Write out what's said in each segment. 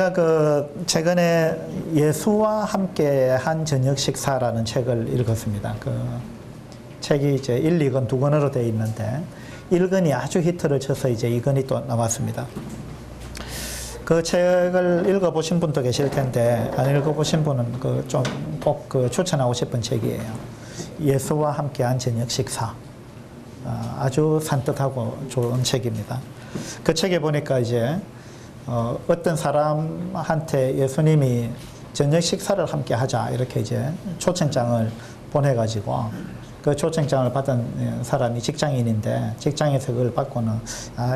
제가 그 최근에 예수와 함께 한 저녁 식사라는 책을 읽었습니다. 그 책이 이제 1, 2권, 2권으로 되어 있는데 1권이 아주 히트를 쳐서 이제 2권이 또 나왔습니다. 그 책을 읽어보신 분도 계실 텐데 안 읽어보신 분은 그 좀 꼭 그 추천하고 싶은 책이에요. 예수와 함께한 저녁 식사. 아주 산뜻하고 좋은 책입니다. 그 책에 보니까 이제 어떤 사람한테 예수님이 저녁 식사를 함께 하자 이렇게 이제 초청장을 보내가지고 그 초청장을 받은 사람이 직장인인데 직장에서 그걸 받고는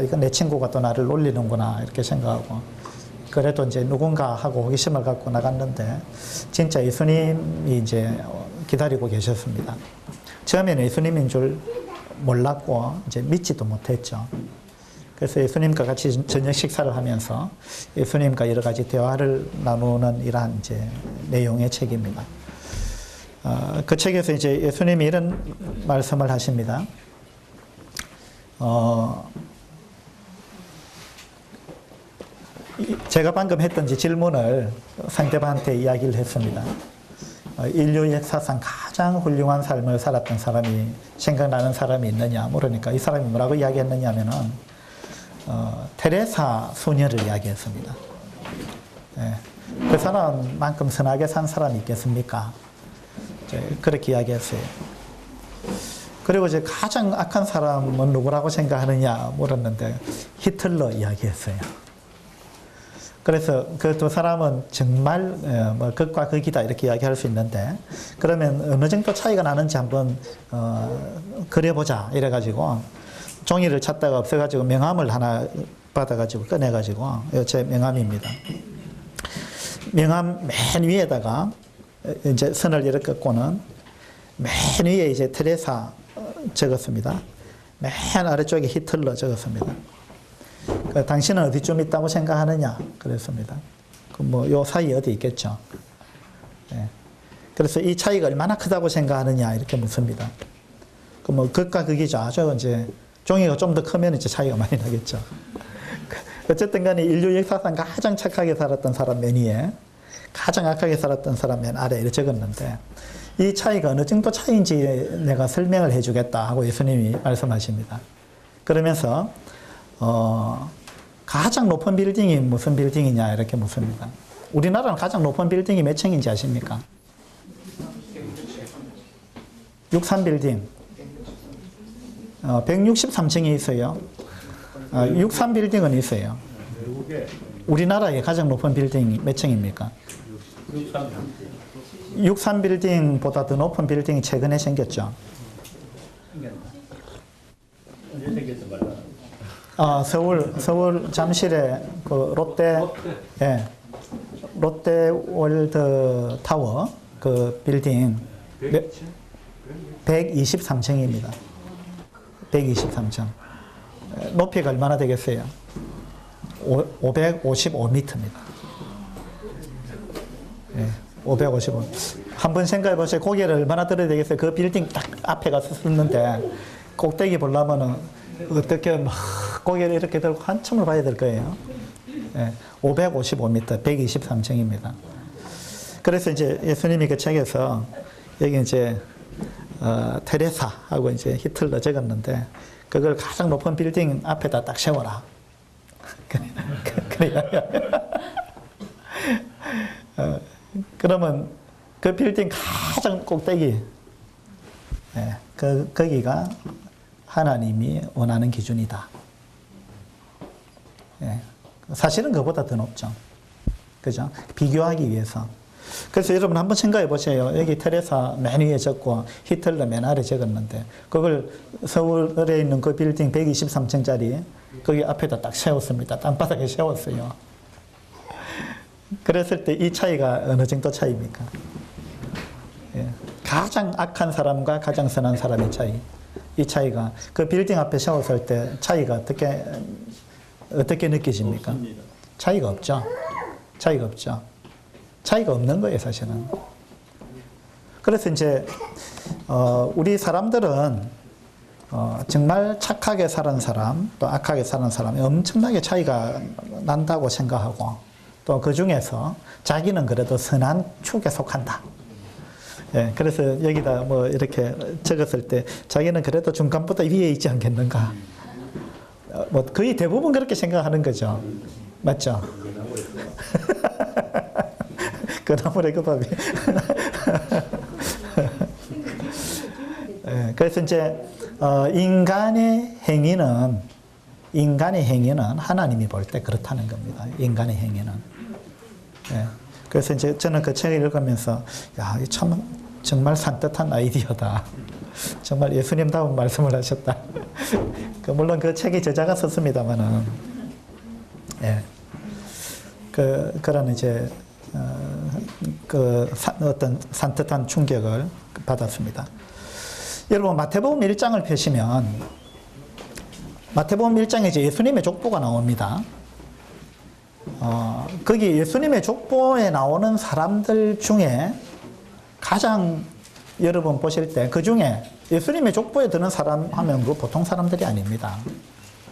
이건 내 친구가 또 나를 놀리는구나 이렇게 생각하고 그래도 이제 누군가 하고 호기심을 갖고 나갔는데 진짜 예수님이 이제 기다리고 계셨습니다. 처음에는 예수님인 줄 몰랐고 이제 믿지도 못했죠. 그래서 예수님과 같이 저녁 식사를 하면서 예수님과 여러 가지 대화를 나누는 이러한 이제 내용의 책입니다. 그 책에서 이제 예수님이 이런 말씀을 하십니다. 제가 방금 했던 질문을 상대방한테 이야기를 했습니다. 인류 역사상 가장 훌륭한 삶을 살았던 사람이 생각나는 사람이 있느냐 물으니까 이 사람이 뭐라고 이야기했느냐면은 테레사 소녀를 이야기했습니다. 예. 그 사람만큼 선하게 산 사람이 있겠습니까? 그렇게 이야기했어요. 그리고 이제 가장 악한 사람은 누구라고 생각하느냐 물었는데 히틀러 이야기했어요. 그래서 그 두 사람은 정말 뭐 극과 극이다 이렇게 이야기할 수 있는데 그러면 어느 정도 차이가 나는지 한번 그려보자 이래가지고 종이를 찾다가 없어가지고 명함을 하나 받아가지고 꺼내가지고 제 명함입니다. 명함 맨 위에다가 이제 선을 이렇게 꽂고는 맨 위에 이제 테레사 적었습니다. 맨 아래쪽에 히틀러 적었습니다. 당신은 어디쯤 있다고 생각하느냐 그랬습니다. 요 사이 어디 있겠죠. 네. 그래서 이 차이가 얼마나 크다고 생각하느냐 이렇게 묻습니다. 극과 극이죠. 아주 이제 종이가 좀 더 크면 이제 차이가 많이 나겠죠. 어쨌든 간에 인류 역사상 가장 착하게 살았던 사람 맨 위에 가장 악하게 살았던 사람 맨 아래에 이렇게 적었는데 이 차이가 어느 정도 차이인지 내가 설명을 해주겠다 하고 예수님이 말씀하십니다. 그러면서 가장 높은 빌딩이 무슨 빌딩이냐 이렇게 묻습니다. 우리나라는 가장 높은 빌딩이 몇 층인지 아십니까? 63빌딩. 163층이 있어요. 63빌딩은 있어요. 우리나라의 가장 높은 빌딩이 몇 층입니까? 63빌딩보다 더 높은 빌딩이 최근에 생겼죠. 서울 잠실에 그 롯데월드 타워 그 빌딩 123층입니다. 123층. 높이가 얼마나 되겠어요? 555m입니다. 네, 555. 한번 생각해 보세요. 고개를 얼마나 들어야 되겠어요? 그 빌딩 딱 앞에 가서 섰는데 꼭대기 보려면은 어떻게 막 고개를 이렇게 들고 한참을 봐야 될 거예요. 네, 555m, 123층입니다. 그래서 이제 예수님이 그 책에서 여기 이제 테레사하고 이제 히틀러 적었는데 그걸 가장 높은 빌딩 앞에다 딱 세워라. 그러면 그 빌딩 가장 꼭대기, 거기가 하나님이 원하는 기준이다. 사실은 그보다 더 높죠. 그죠? 비교하기 위해서. 그래서 여러분 한번 생각해 보세요. 여기 테레사 맨 위에 적고 히틀러 맨 아래 적었는데 그걸 서울에 있는 그 빌딩 123층짜리 거기 앞에다 딱 세웠습니다. 땅바닥에 세웠어요. 그랬을 때 이 차이가 어느 정도 차이입니까? 가장 악한 사람과 가장 선한 사람의 차이. 이 차이가 그 빌딩 앞에 세웠을 때 차이가 어떻게 느껴집니까? 없습니다. 차이가 없죠. 차이가 없죠. 차이가 없는 거예요, 사실은. 그래서 이제 우리 사람들은 정말 착하게 사는 사람, 또 악하게 사는 사람이 엄청나게 차이가 난다고 생각하고 또 그 중에서 자기는 그래도 선한 축에 속한다. 예, 그래서 여기다 뭐 이렇게 적었을 때 자기는 그래도 중간보다 위에 있지 않겠는가. 뭐 거의 대부분 그렇게 생각하는 거죠. 맞죠? 그 나물의 그 밥이. 예, 그래서 이제 인간의 행위는 하나님이 볼 때 그렇다는 겁니다. 인간의 행위는. 예, 그래서 이제 저는 그 책을 읽으면서 야, 이 참 정말 산뜻한 아이디어다. 정말 예수님다운 말씀을 하셨다. 물론 그 책의 저자가 썼습니다만은, 예, 그런 이제 어떤 산뜻한 충격을 받았습니다. 여러분 마태복음 1장을 펴시면 마태복음 1장에 이제 예수님의 족보가 나옵니다. 거기 예수님의 족보에 나오는 사람들 중에 가장 여러분 보실 때 그 중에 예수님의 족보에 드는 사람 하면 그 보통 사람들이 아닙니다.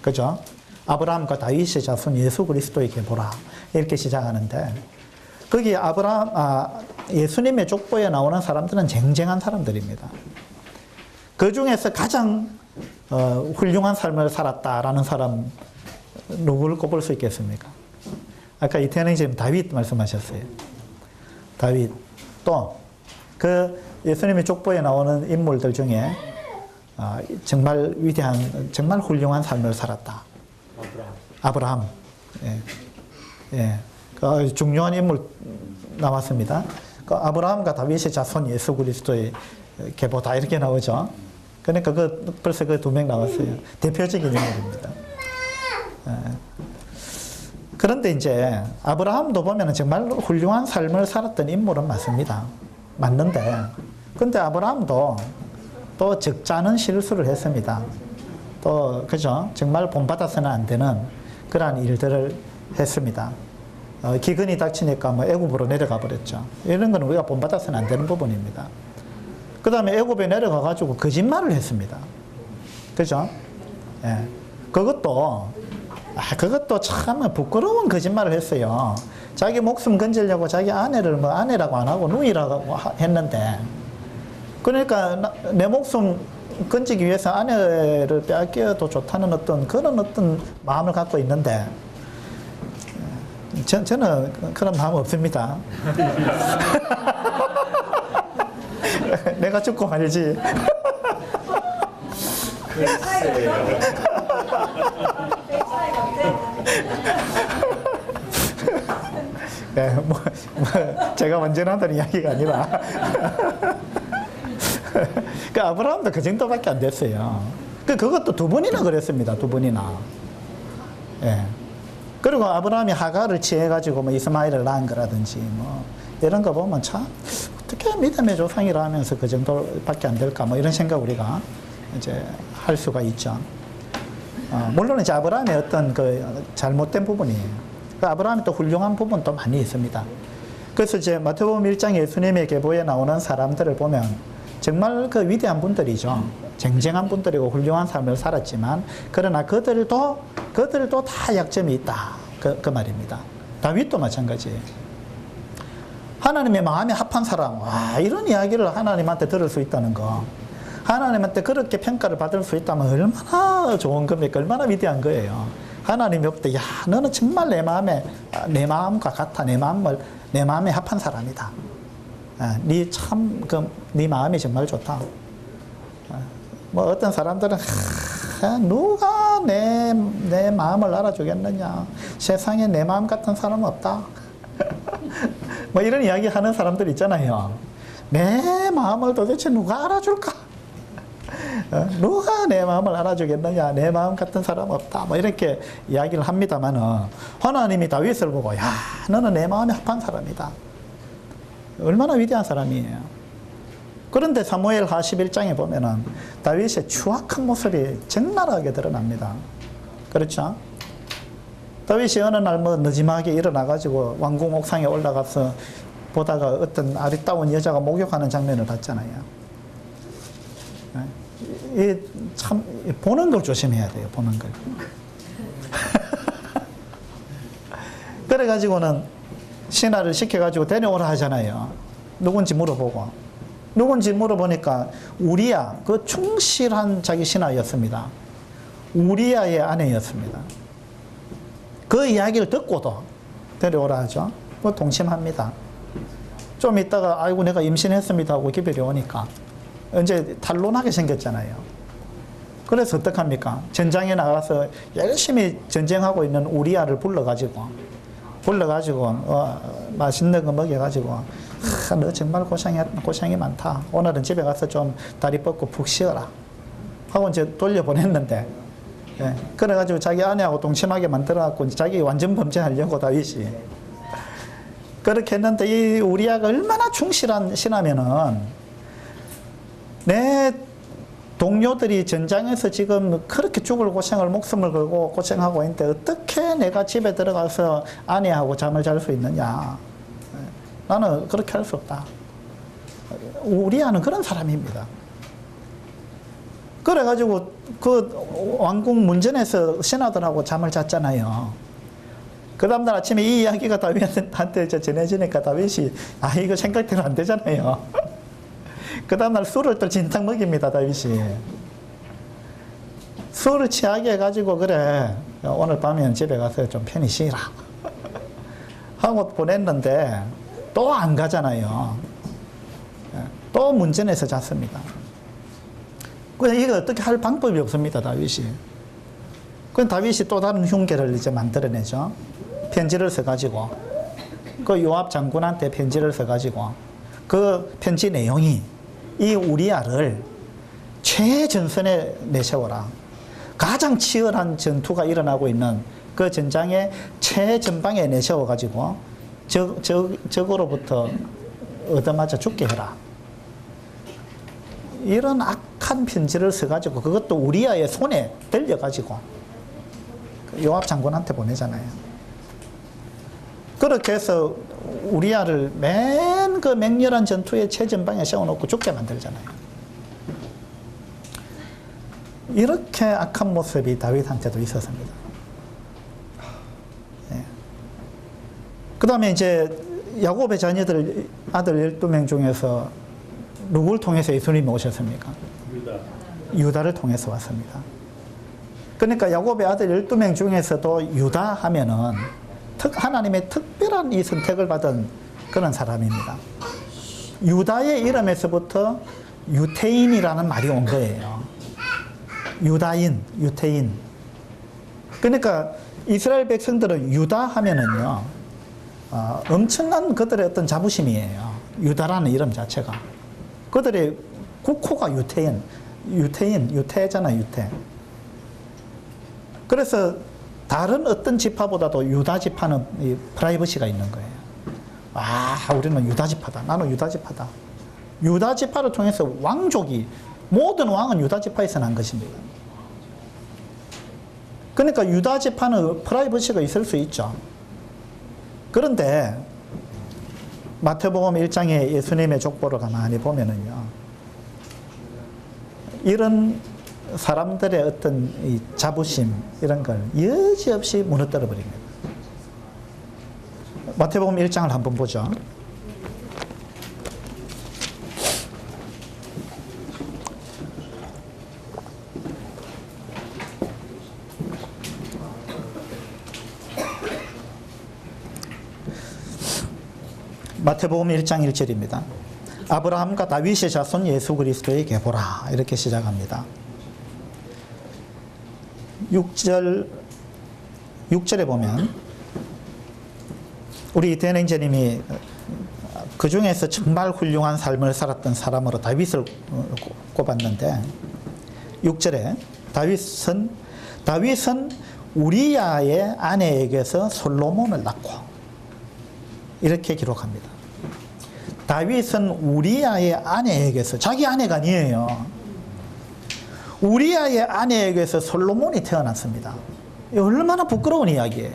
그죠? 아브라함과 다윗의 자손 예수 그리스도의 계보라 이렇게 시작하는데 거기 예수님의 족보에 나오는 사람들은 쟁쟁한 사람들입니다. 그 중에서 가장 훌륭한 삶을 살았다라는 사람 누구를 꼽을 수 있겠습니까? 아까 이태영님 다윗 말씀하셨어요. 다윗 또 그 예수님의 족보에 나오는 인물들 중에 정말 위대한, 정말 훌륭한 삶을 살았다. 아브라함. 예. 예. 그 중요한 인물 나왔습니다. 그 아브라함과 다윗의 자손 예수 그리스도의 계보다 이렇게 나오죠. 그러니까 벌써 그 두 명 나왔어요. 대표적인 인물입니다. 예. 그런데 이제 아브라함도 보면 정말 훌륭한 삶을 살았던 인물은 맞습니다. 맞는데, 근데 아브라함도 또 적잖은 실수를 했습니다. 또, 그죠? 정말 본받아서는 안 되는 그러한 일들을 했습니다. 기근이 닥치니까 뭐 애굽으로 내려가 버렸죠. 이런 건 우리가 본받아서는 안 되는 부분입니다. 그 다음에 애굽에 내려가 가지고 거짓말을 했습니다. 그죠? 예. 그것도 참 부끄러운 거짓말을 했어요. 자기 목숨 건지려고 자기 아내를 뭐 아내라고 안 하고 누이라고 했는데, 그러니까 내 목숨 건지기 위해서 아내를 빼앗겨도 좋다는 그런 마음을 갖고 있는데, 저는 그런 마음 없습니다. 내가 죽고 말지. 네, 제가 완전하다는 이야기가 아니라 그 아브라함도 그 정도밖에 안 됐어요. 그것도 두 번이나 그랬습니다. 두 번이나. 예. 그리고 아브라함이 하가를 취해가지고 뭐 이스마엘을 낳은 거라든지 뭐 이런 거 보면 참 어떻게 믿음의 조상이라 하면서 그 정도밖에 안 될까 뭐 이런 생각 우리가 이제 할 수가 있죠. 물론 이제 아브라함의 어떤 그 잘못된 부분이에요. 아브라함이 또 훌륭한 부분도 많이 있습니다. 그래서 이제 마태복음 1장 예수님의 계보에 나오는 사람들을 보면 정말 그 위대한 분들이죠. 쟁쟁한 분들이고 훌륭한 삶을 살았지만 그러나 그들도 다 약점이 있다. 그 말입니다. 다윗도 마찬가지예요. 하나님의 마음에 합한 사람, 이런 이야기를 하나님한테 들을 수 있다는 거, 하나님한테 그렇게 평가를 받을 수 있다면 얼마나 좋은 겁니까? 얼마나 위대한 거예요. 하나님이 볼 때, 야, 너는 정말 내 마음과 같아. 내 마음에 합한 사람이다. 네 마음이 정말 좋다. 뭐 어떤 사람들은 누가 내 마음을 알아주겠느냐. 세상에 내 마음 같은 사람은 없다. 뭐 이런 이야기 하는 사람들 있잖아요. 내 마음을 도대체 누가 알아줄까? 누가 내 마음을 알아주겠느냐. 내 마음 같은 사람 없다. 뭐 이렇게 이야기를 합니다만은 하나님이 다윗을 보고, 야, 너는 내 마음에 합한 사람이다. 얼마나 위대한 사람이에요. 그런데 사무엘하 11장에 보면은 다윗의 추악한 모습이 적나라하게 드러납니다. 그렇죠? 다윗이 어느 날 뭐 늦지막이 일어나가지고 왕궁 옥상에 올라가서 보다가 어떤 아리따운 여자가 목욕하는 장면을 봤잖아요. 참 보는 걸 조심해야 돼요. 보는 걸. 그래가지고는 신하를 시켜가지고 데려오라 하잖아요. 누군지 물어보고. 누군지 물어보니까 우리야, 그 충실한 자기 신하였습니다. 우리야의 아내였습니다. 그 이야기를 듣고도 데려오라 하죠. 뭐 동심합니다. 좀 있다가 아이고 내가 임신했습니다 하고 기별이 오니까 이제 탄론하게 생겼잖아요. 그래서 어떡합니까? 전장에 나가서 열심히 전쟁하고 있는 우리야를 불러가지고 맛있는 거 먹여가지고 너 정말 고생이 많다. 오늘은 집에 가서 좀 다리 뻗고 푹 쉬어라 하고 이제 돌려보냈는데, 예, 그래가지고 자기 아내하고 동침하게 만들어갖고 자기 완전 범죄하려고 다윗이 그렇게 했는데, 이 우리야가 얼마나 충실한 신하면은 내 동료들이 전장에서 지금 그렇게 죽을 고생을 목숨을 걸고 고생하고 있는데 어떻게 내가 집에 들어가서 아내하고 잠을 잘 수 있느냐. 나는 그렇게 할 수 없다. 우리야는 그런 사람입니다. 그래가지고 그 왕궁 문전에서 신하들하고 잠을 잤잖아요. 그 다음날 아침에 이 이야기가 다윗한테 전해지니까 다윗이 이거 생각대로 안 되잖아요. 그 다음날 술을 또 진탕 먹입니다. 다윗이 술을 취하게 해가지고 그래 오늘 밤에는 집에 가서 좀 편히 쉬라 하고 보냈는데 또 안 가잖아요. 또 문전에서 잤습니다. 그래서 이거 어떻게 할 방법이 없습니다. 다윗이. 그럼 다윗이 또 다른 흉계를 이제 만들어내죠. 편지를 써가지고 그 요압 장군한테 편지를 써가지고 그 편지 내용이 이 우리야를 최전선에 내세워라. 가장 치열한 전투가 일어나고 있는 그 전장의 최전방에 내세워가지고 적으로부터 얻어맞아 죽게 해라. 이런 악한 편지를 써가지고 그것도 우리야의 손에 들려가지고 요압 장군한테 보내잖아요. 그렇게 해서 우리야를 맨 그 맹렬한 전투의 최전방에 세워놓고 죽게 만들잖아요. 이렇게 악한 모습이 다윗한테도 있었습니다. 네. 그 다음에 이제 야곱의 자녀들 아들 12명 중에서 누굴 통해서 예수님이 오셨습니까? 유다를 통해서 왔습니다. 그러니까 야곱의 아들 12명 중에서도 유다 하면은 하나님의 특별한 이 선택을 받은 그런 사람입니다. 유다의 이름에서부터 유태인이라는 말이 온 거예요. 유다인, 유태인. 그러니까 이스라엘 백성들은 유다 하면은요, 엄청난 그들의 어떤 자부심이에요. 유다라는 이름 자체가. 그들의 국호가 유태잖아, 유태. 그래서 다른 어떤 지파보다도 유다 지파는 이 프라이버시가 있는 거예요. 우리는 유다 지파다. 나는 유다 지파다. 유다 지파를 통해서 왕족이, 모든 왕은 유다 지파에서 난 것입니다. 그러니까 유다 지파는 프라이버시가 있을 수 있죠. 그런데 마태복음 1장에 예수님의 족보를 가만히 보면은요, 이런 사람들의 어떤 이 자부심 이런 걸 여지없이 무너뜨려 버립니다. 마태복음 1장을 한번 보죠. 마태복음 1장 1절입니다. 아브라함과 다윗의 자손 예수 그리스도에게 보라. 이렇게 시작합니다. 6절에 보면 우리 대행제님이 그 중에서 정말 훌륭한 삶을 살았던 사람으로 다윗을 꼽았는데 6절에 다윗은 우리야의 아내에게서 솔로몬을 낳고 이렇게 기록합니다. 다윗은 우리야의 아내에게서, 자기 아내가 아니에요. 우리야의 아내에게서 솔로몬이 태어났습니다. 얼마나 부끄러운 이야기예요.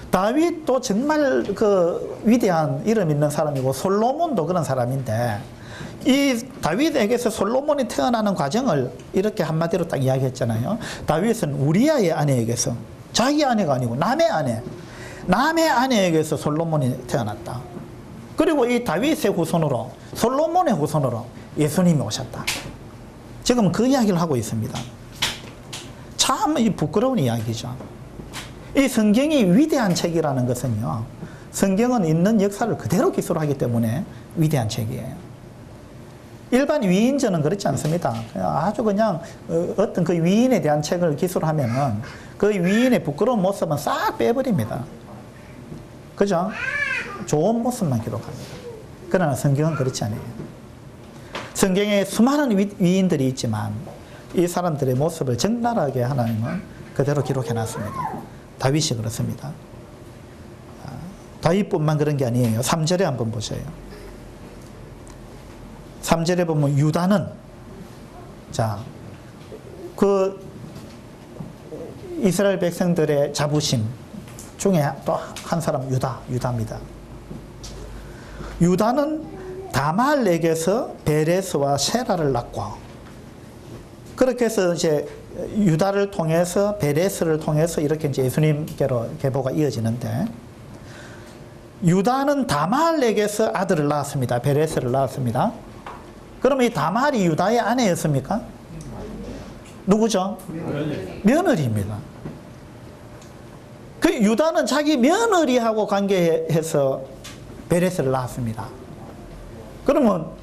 다윗도 정말 그 위대한 이름 있는 사람이고 솔로몬도 그런 사람인데, 이 다윗에게서 솔로몬이 태어나는 과정을 이렇게 한마디로 딱 이야기했잖아요. 다윗은 우리야의 아내에게서, 자기 아내가 아니고 남의 아내, 남의 아내에게서 솔로몬이 태어났다. 그리고 이 다윗의 후손으로, 솔로몬의 후손으로 예수님이 오셨다. 지금 그 이야기를 하고 있습니다. 참 부끄러운 이야기죠. 이 성경이 위대한 책이라는 것은요, 성경은 있는 역사를 그대로 기술하기 때문에 위대한 책이에요. 일반 위인전은 그렇지 않습니다. 아주 그냥 어떤 그 위인에 대한 책을 기술하면은 그 위인의 부끄러운 모습은 싹 빼버립니다. 그죠? 좋은 모습만 기록합니다. 그러나 성경은 그렇지 않아요. 성경에 수많은 위인들이 있지만 이 사람들의 모습을 적나라하게 하나님은 그대로 기록해놨습니다. 다윗이 그렇습니다. 다윗뿐만 그런 게 아니에요. 3절에 한번 보세요. 3절에 보면 유다는, 자, 그 이스라엘 백성들의 자부심 중에 또 한 사람 유다입니다. 유다는 다말에게서 베레스와 세라를 낳고, 그렇게 해서 이제 유다를 통해서 베레스를 통해서 이렇게 이제 예수님께로 계보가 이어지는데, 유다는 다말에게서 아들을 낳았습니다. 베레스를 낳았습니다. 그러면 이 다말이 유다의 아내였습니까? 누구죠? 며느리입니다. 그 유다는 자기 며느리하고 관계해서 베레스를 낳았습니다. 그러면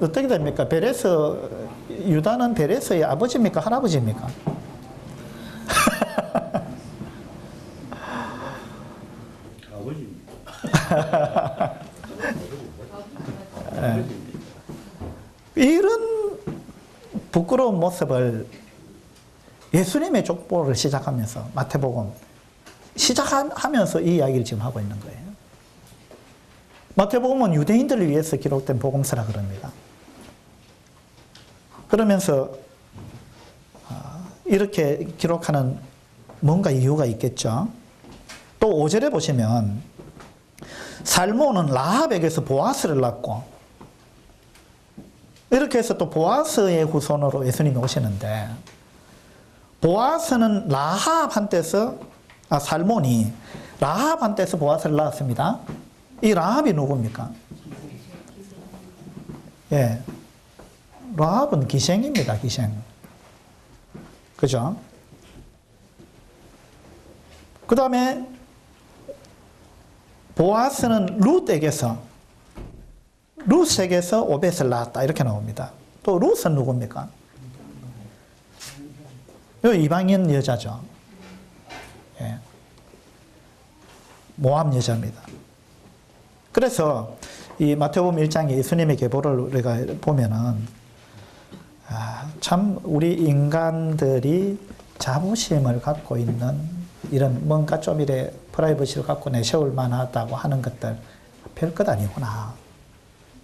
어떻게 됩니까? 유다는 베레스의 아버지입니까? 할아버지입니까? 이런 부끄러운 모습을 예수님의 족보를 시작하면서, 마태복음 시작하면서 이 이야기를 지금 하고 있는 거예요. 마태복음은 유대인들을 위해서 기록된 복음서라 그럽니다. 그러면서 이렇게 기록하는 뭔가 이유가 있겠죠. 또 5절에 보시면 살모는 라합에게서 보아스를 낳고, 이렇게 해서 또 보아스의 후손으로 예수님이 오시는데, 보아스는 살몬이 라합한테서 보아스를 낳았습니다. 이 라합이 누굽니까? 예, 라합은 기생입니다. 기생. 그죠? 그 다음에 보아스는 룻에게서 오벳을 낳았다. 이렇게 나옵니다. 또 룻은 누굽니까? 이방인 여자죠. 예. 모압 여자입니다. 그래서 이 마태복음 1장에 예수님의 계보를 우리가 보면은, 참 우리 인간들이 자부심을 갖고 있는 이런 뭔가 좀 이래 프라이버시를 갖고 내세울 만하다고 하는 것들 별것 아니구나.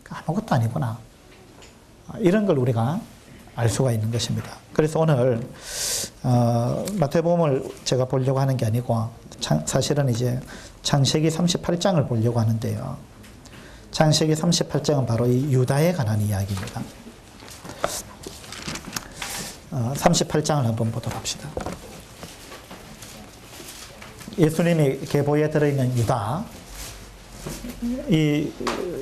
아무것도 아니구나. 이런 걸 우리가 알 수가 있는 것입니다. 그래서 오늘 마태복음을 제가 보려고 하는 게 아니고 사실은 이제 창세기 38장을 보려고 하는데요. 창세기 38장은 바로 이 유다에 관한 이야기입니다. 38장을 한번 보도록 합시다. 예수님이 계보에 들어있는 유다, 이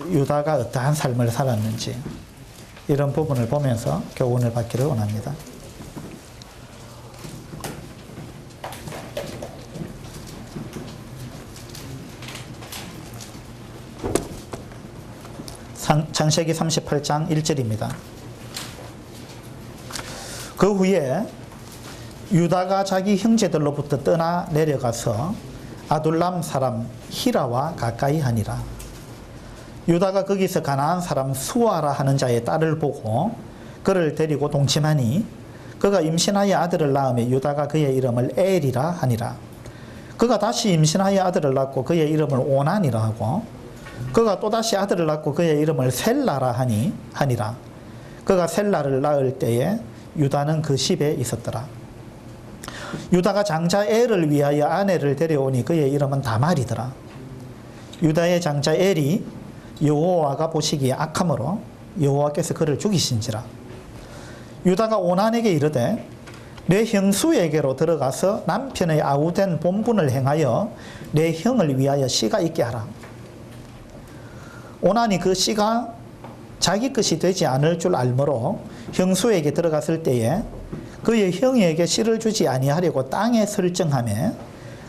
유다가 어떠한 삶을 살았는지 이런 부분을 보면서 교훈을 받기를 원합니다. 창세기 38장 1절입니다. 그 후에 유다가 자기 형제들로부터 떠나 내려가서 아둘람 사람 히라와 가까이 하니라. 유다가 거기서 가나안 사람 수아라 하는 자의 딸을 보고 그를 데리고 동침하니 그가 임신하여 아들을 낳으며 유다가 그의 이름을 엘이라 하니라. 그가 다시 임신하여 아들을 낳고 그의 이름을 오난이라 하고 그가 또다시 아들을 낳고 그의 이름을 셀라라 하니라. 그가 셀라를 낳을 때에 유다는 그 집에 있었더라. 유다가 장자 엘을 위하여 아내를 데려오니 그의 이름은 다말이더라. 유다의 장자 엘이 여호와가 보시기에 악함으로 여호와께서 그를 죽이신지라. 유다가 오난에게 이르되 내 형수에게로 들어가서 남편의 아우된 본분을 행하여 내 형을 위하여 씨가 있게 하라. 오나니 그 씨가 자기 것이 되지 않을 줄 알므로 형수에게 들어갔을 때에 그의 형에게 씨를 주지 아니하려고 땅에 설정하며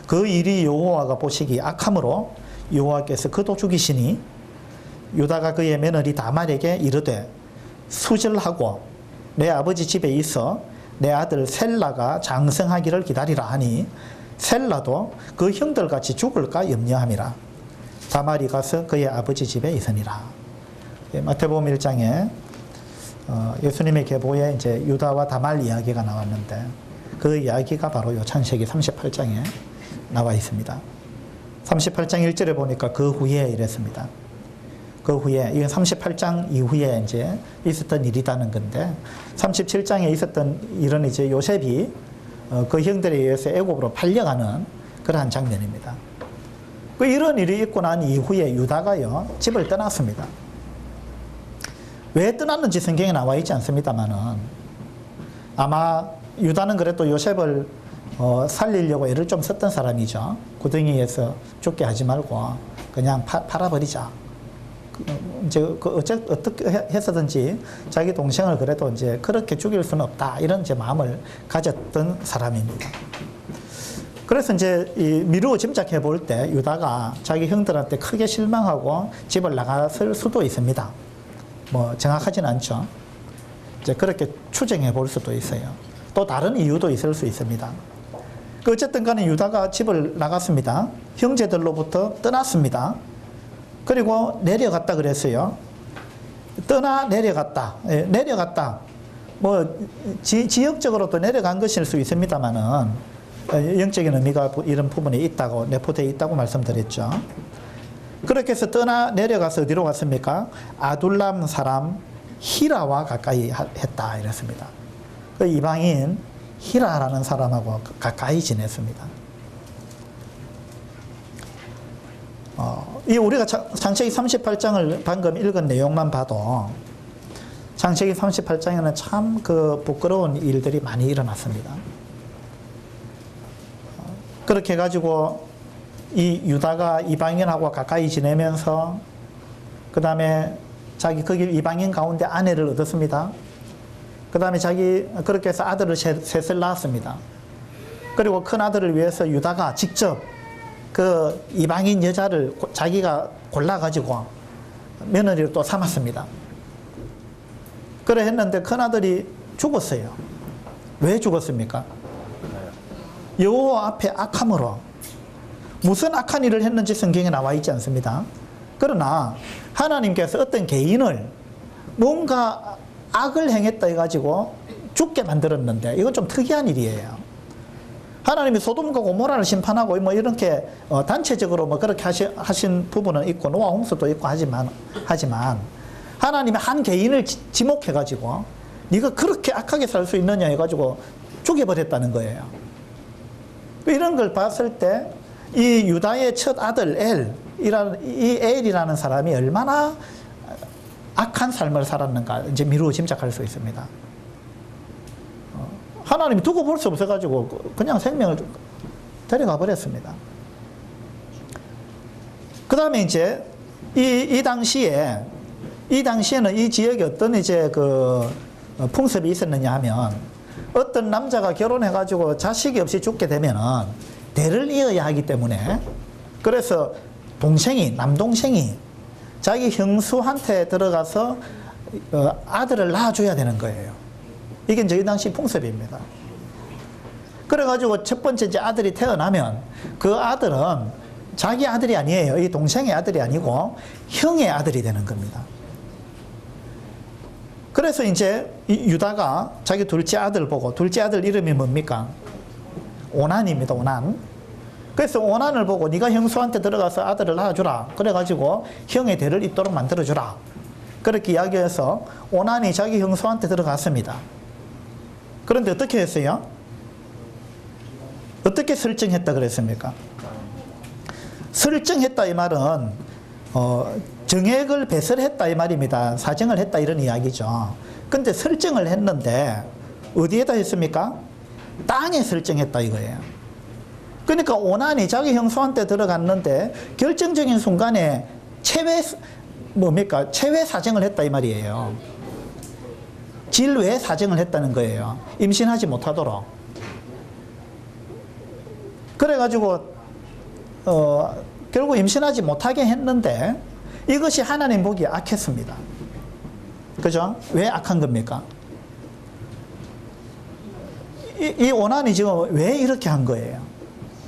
그 일이 여호와가 보시기 악함으로 여호와께서 그도 죽이시니 유다가 그의 며느리 다말에게 이르되 수절하고 내 아버지 집에 있어 내 아들 셀라가 장성하기를 기다리라 하니 셀라도 그 형들같이 죽을까 염려함이라. 다말이 가서 그의 아버지 집에 있으니라. 마태복음 1장에 예수님의 계보에 이제 유다와 다말 이야기가 나왔는데 그 이야기가 바로 요 창세기 38장에 나와 있습니다. 38장 1절에 보니까 그 후에 이랬습니다. 그 후에, 이건 38장 이후에 이제 있었던 일이라는 건데, 37장에 있었던 일은 이제 요셉이 그 형들에 의해서 애굽으로 팔려가는 그러한 장면입니다. 이런 일이 있고 난 이후에 유다가요, 집을 떠났습니다. 왜 떠났는지 성경에 나와 있지 않습니다만은, 아마 유다는 그래도 요셉을 살리려고 애를 좀 썼던 사람이죠. 구덩이에서 죽게 하지 말고 그냥 팔아버리자. 이제 어떻게 했었든지 자기 동생을 그래도 이제 그렇게 죽일 수는 없다. 이런 이제 마음을 가졌던 사람입니다. 그래서 이제 미루어 짐작해 볼 때 유다가 자기 형들한테 크게 실망하고 집을 나갔을 수도 있습니다. 뭐 정확하진 않죠. 이제 그렇게 추정해 볼 수도 있어요. 또 다른 이유도 있을 수 있습니다. 어쨌든 간에 유다가 집을 나갔습니다. 형제들로부터 떠났습니다. 그리고 내려갔다 그랬어요. 내려갔다. 예, 내려갔다. 뭐 지역적으로도 내려간 것일 수 있습니다만은 영적인 의미가 이런 부분에 있다고, 내포되어 있다고 말씀드렸죠. 그렇게 해서 내려가서 어디로 갔습니까? 아둘람 사람 히라와 가까이 했다 이랬습니다. 그 이방인 히라라는 사람하고 가까이 지냈습니다. 이 우리가 창세기 38장을 방금 읽은 내용만 봐도 창세기 38장에는 참 그 부끄러운 일들이 많이 일어났습니다. 그렇게 해가지고 이 유다가 이방인하고 가까이 지내면서 그 다음에 자기 거기 이방인 가운데 아내를 얻었습니다. 그 다음에 자기 그렇게 해서 아들을 셋을 낳았습니다. 그리고 큰 아들을 위해서 유다가 직접 그 이방인 여자를 자기가 골라가지고 며느리를 또 삼았습니다. 그래 했는데 큰 아들이 죽었어요. 왜 죽었습니까? 여호와 앞에 악함으로. 무슨 악한 일을 했는지 성경에 나와 있지 않습니다. 그러나 하나님께서 어떤 개인을 뭔가 악을 행했다 해가지고 죽게 만들었는데 이건 좀 특이한 일이에요. 하나님이 소돔과 고모라를 심판하고 뭐 이렇게 단체적으로 뭐 그렇게 하신 부분은 있고 노아 홍수도 있고 하지만 하나님이 한 개인을 지목해가지고 네가 그렇게 악하게 살 수 있느냐 해가지고 죽여버렸다는 거예요. 이런 걸 봤을 때 이 유다의 첫 아들 엘이라는 사람이 얼마나 악한 삶을 살았는가 이제 미루어 짐작할 수 있습니다. 하나님이 두고 볼 수 없어가지고 그냥 생명을 데려가 버렸습니다. 그 다음에 이제 이 당시에는 이 지역에 어떤 이제 그 풍습이 있었느냐 하면 어떤 남자가 결혼해가지고 자식이 없이 죽게 되면은 대를 이어야 하기 때문에 그래서 남동생이 자기 형수한테 들어가서 아들을 낳아줘야 되는 거예요. 이게 저희 당시 풍습입니다. 그래가지고 첫 번째 이제 아들이 태어나면 그 아들은 자기 아들이 아니에요. 이 동생의 아들이 아니고 형의 아들이 되는 겁니다. 그래서 이제 유다가 자기 둘째 아들 보고, 둘째 아들 이름이 뭡니까? 오난입니다. 오난. 그래서 오난을 보고 네가 형수한테 들어가서 아들을 낳아주라. 그래가지고 형의 대를 잇도록 만들어주라. 그렇게 이야기해서 오난이 자기 형수한테 들어갔습니다. 그런데 어떻게 했어요? 어떻게 설정했다 그랬습니까? 설정했다 이 말은 정액을 배설했다 이 말입니다. 사정을 했다 이런 이야기죠. 근데 설정을 했는데 어디에다 했습니까? 땅에 설정했다 이거예요. 그러니까 오난이 자기 형수한테 들어갔는데 결정적인 순간에 체외 사정을 했다 이 말이에요. 질외 사정을 했다는 거예요. 임신하지 못하도록. 그래가지고 결국 임신하지 못하게 했는데 이것이 하나님 보기에 악했습니다. 그죠? 왜 악한 겁니까? 이 오난이 지금 왜 이렇게 한 거예요?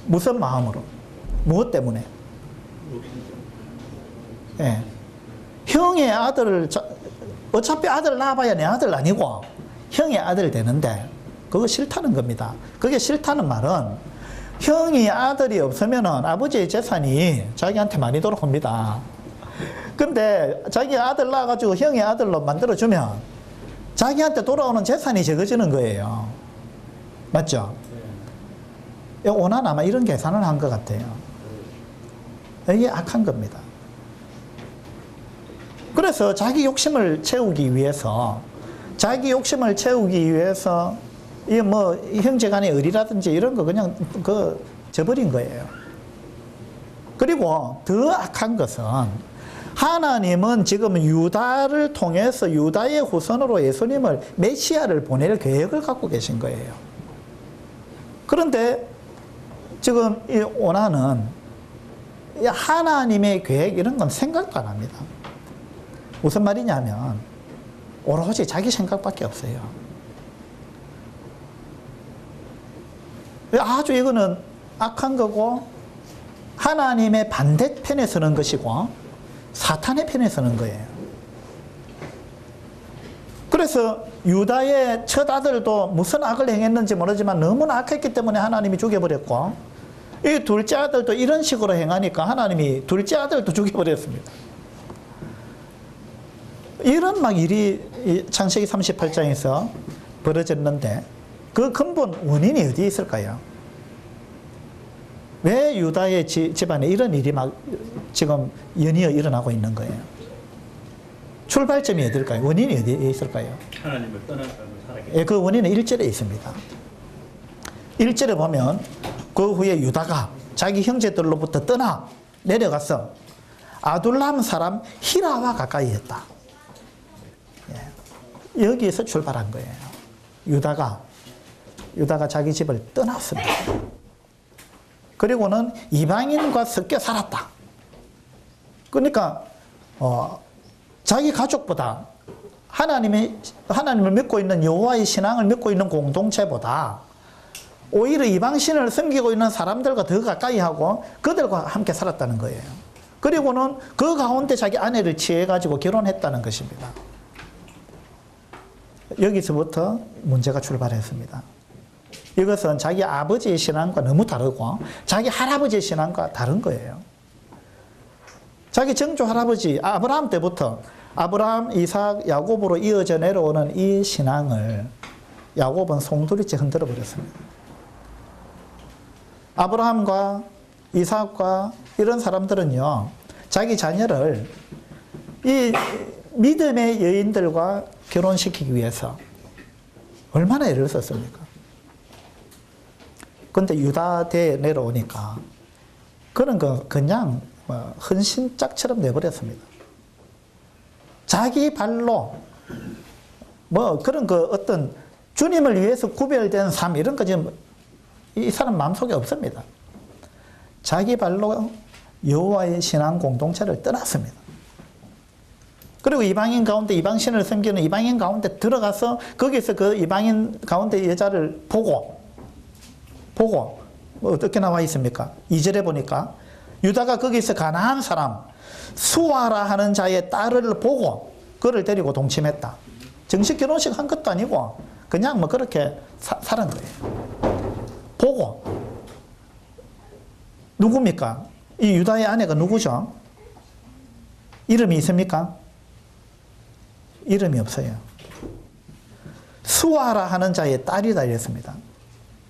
무슨 마음으로? 무엇 때문에? 예. 형의 아들을 어차피 아들 낳아봐야 내 아들 아니고 형의 아들 되는데 그거 싫다는 겁니다. 그게 싫다는 말은 형이 아들이 없으면 아버지의 재산이 자기한테 많이 돌아옵니다. 근데 자기 아들 낳아가지고 형의 아들로 만들어주면 자기한테 돌아오는 재산이 적어지는 거예요. 맞죠? 오난 아마 이런 계산을 한 것 같아요. 이게 악한 겁니다. 그래서 자기 욕심을 채우기 위해서 이 뭐 형제간의 의리라든지 이런 거 그냥 저버린 거예요. 그리고 더 악한 것은 하나님은 지금 유다를 통해서 유다의 후손으로 예수님을 메시아를 보낼 계획을 갖고 계신 거예요. 그런데 지금 이 오난은 하나님의 계획 이런 건 생각도 안 합니다. 무슨 말이냐면 오로지 자기 생각밖에 없어요. 아주 이거는 악한 거고 하나님의 반대편에 서는 것이고 사탄의 편에 서는 거예요. 그래서 유다의 첫 아들도 무슨 악을 행했는지 모르지만 너무나 악했기 때문에 하나님이 죽여버렸고 이 둘째 아들도 이런 식으로 행하니까 하나님이 둘째 아들도 죽여버렸습니다. 이런 막 일이 창세기 38장에서 벌어졌는데 그 근본 원인이 어디에 있을까요? 왜 유다의 집안에 이런 일이 막 지금 연이어 일어나고 있는 거예요? 출발점이 어딜까요? 원인이 어디에 있을까요? 하나님을 떠난 삶을 살아가게. 예, 그 원인은 1절에 있습니다. 1절에 보면 그 후에 유다가 자기 형제들로부터 떠나 내려가서 아둘람 사람 히라와 가까이 했다. 예, 여기에서 출발한 거예요. 유다가 자기 집을 떠났습니다. 그리고는 이방인과 섞여 살았다. 그러니까 자기 가족보다 하나님을 믿고 있는 여호와의 신앙을 믿고 있는 공동체보다 오히려 이방신을 섬기고 있는 사람들과 더 가까이 하고 그들과 함께 살았다는 거예요. 그리고는 그 가운데 자기 아내를 취해가지고 결혼했다는 것입니다. 여기서부터 문제가 출발했습니다. 이것은 자기 아버지의 신앙과 너무 다르고 자기 할아버지의 신앙과 다른 거예요. 자기 정조 할아버지 아브라함 때부터 아브라함, 이삭, 야곱으로 이어져 내려오는 이 신앙을 야곱은 송두리째 흔들어 버렸습니다. 아브라함과 이삭과 이런 사람들은요, 자기 자녀를 이 믿음의 여인들과 결혼시키기 위해서 얼마나 애를 썼습니까? 그런데 유다대에 내려오니까 그런 거 그냥 헌신짝처럼 내버렸습니다. 자기 발로 그런 어떤 주님을 위해서 구별된 삶 이런 거 지금 이 사람 마음속에 없습니다. 자기 발로 여호와의 신앙 공동체를 떠났습니다. 그리고 이방인 가운데 이방신을 섬기는 이방인 가운데 들어가서 거기서 그 이방인 가운데 여자를 보고 어떻게 나와 있습니까? 2절에 보니까 유다가 거기서 가나안 사람 수아라 하는 자의 딸을 보고 그를 데리고 동침했다. 정식 결혼식 한 것도 아니고 그냥 그렇게 살은 거예요. 보고. 누굽니까? 이 유다의 아내가 누구죠? 이름이 있습니까? 이름이 없어요. 수아라 하는 자의 딸이다 이랬습니다.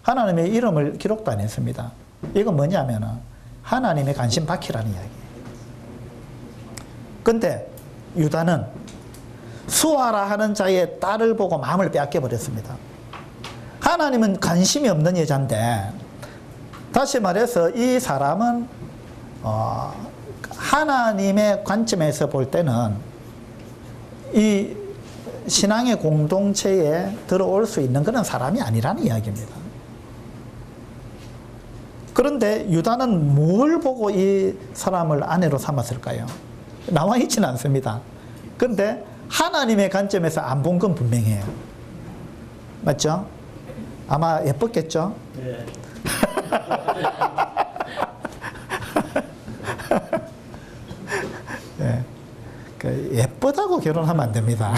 하나님의 이름을 기록도 안 했습니다. 이건 뭐냐면 하나님의 관심 받기라는 이야기예요. 근데 유다는 수아라 하는 자의 딸을 보고 마음을 빼앗겨 버렸습니다. 하나님은 관심이 없는 여자인데, 다시 말해서 이 사람은 하나님의 관점에서 볼 때는 이 신앙의 공동체에 들어올 수 있는 그런 사람이 아니라는 이야기입니다. 그런데 유다는 뭘 보고 이 사람을 아내로 삼았을까요? 나와 있지는 않습니다. 그런데 하나님의 관점에서 안 본 건 분명해요. 맞죠? 아마 예뻤겠죠? 네. 네. 그 예쁘다고 결혼하면 안 됩니다.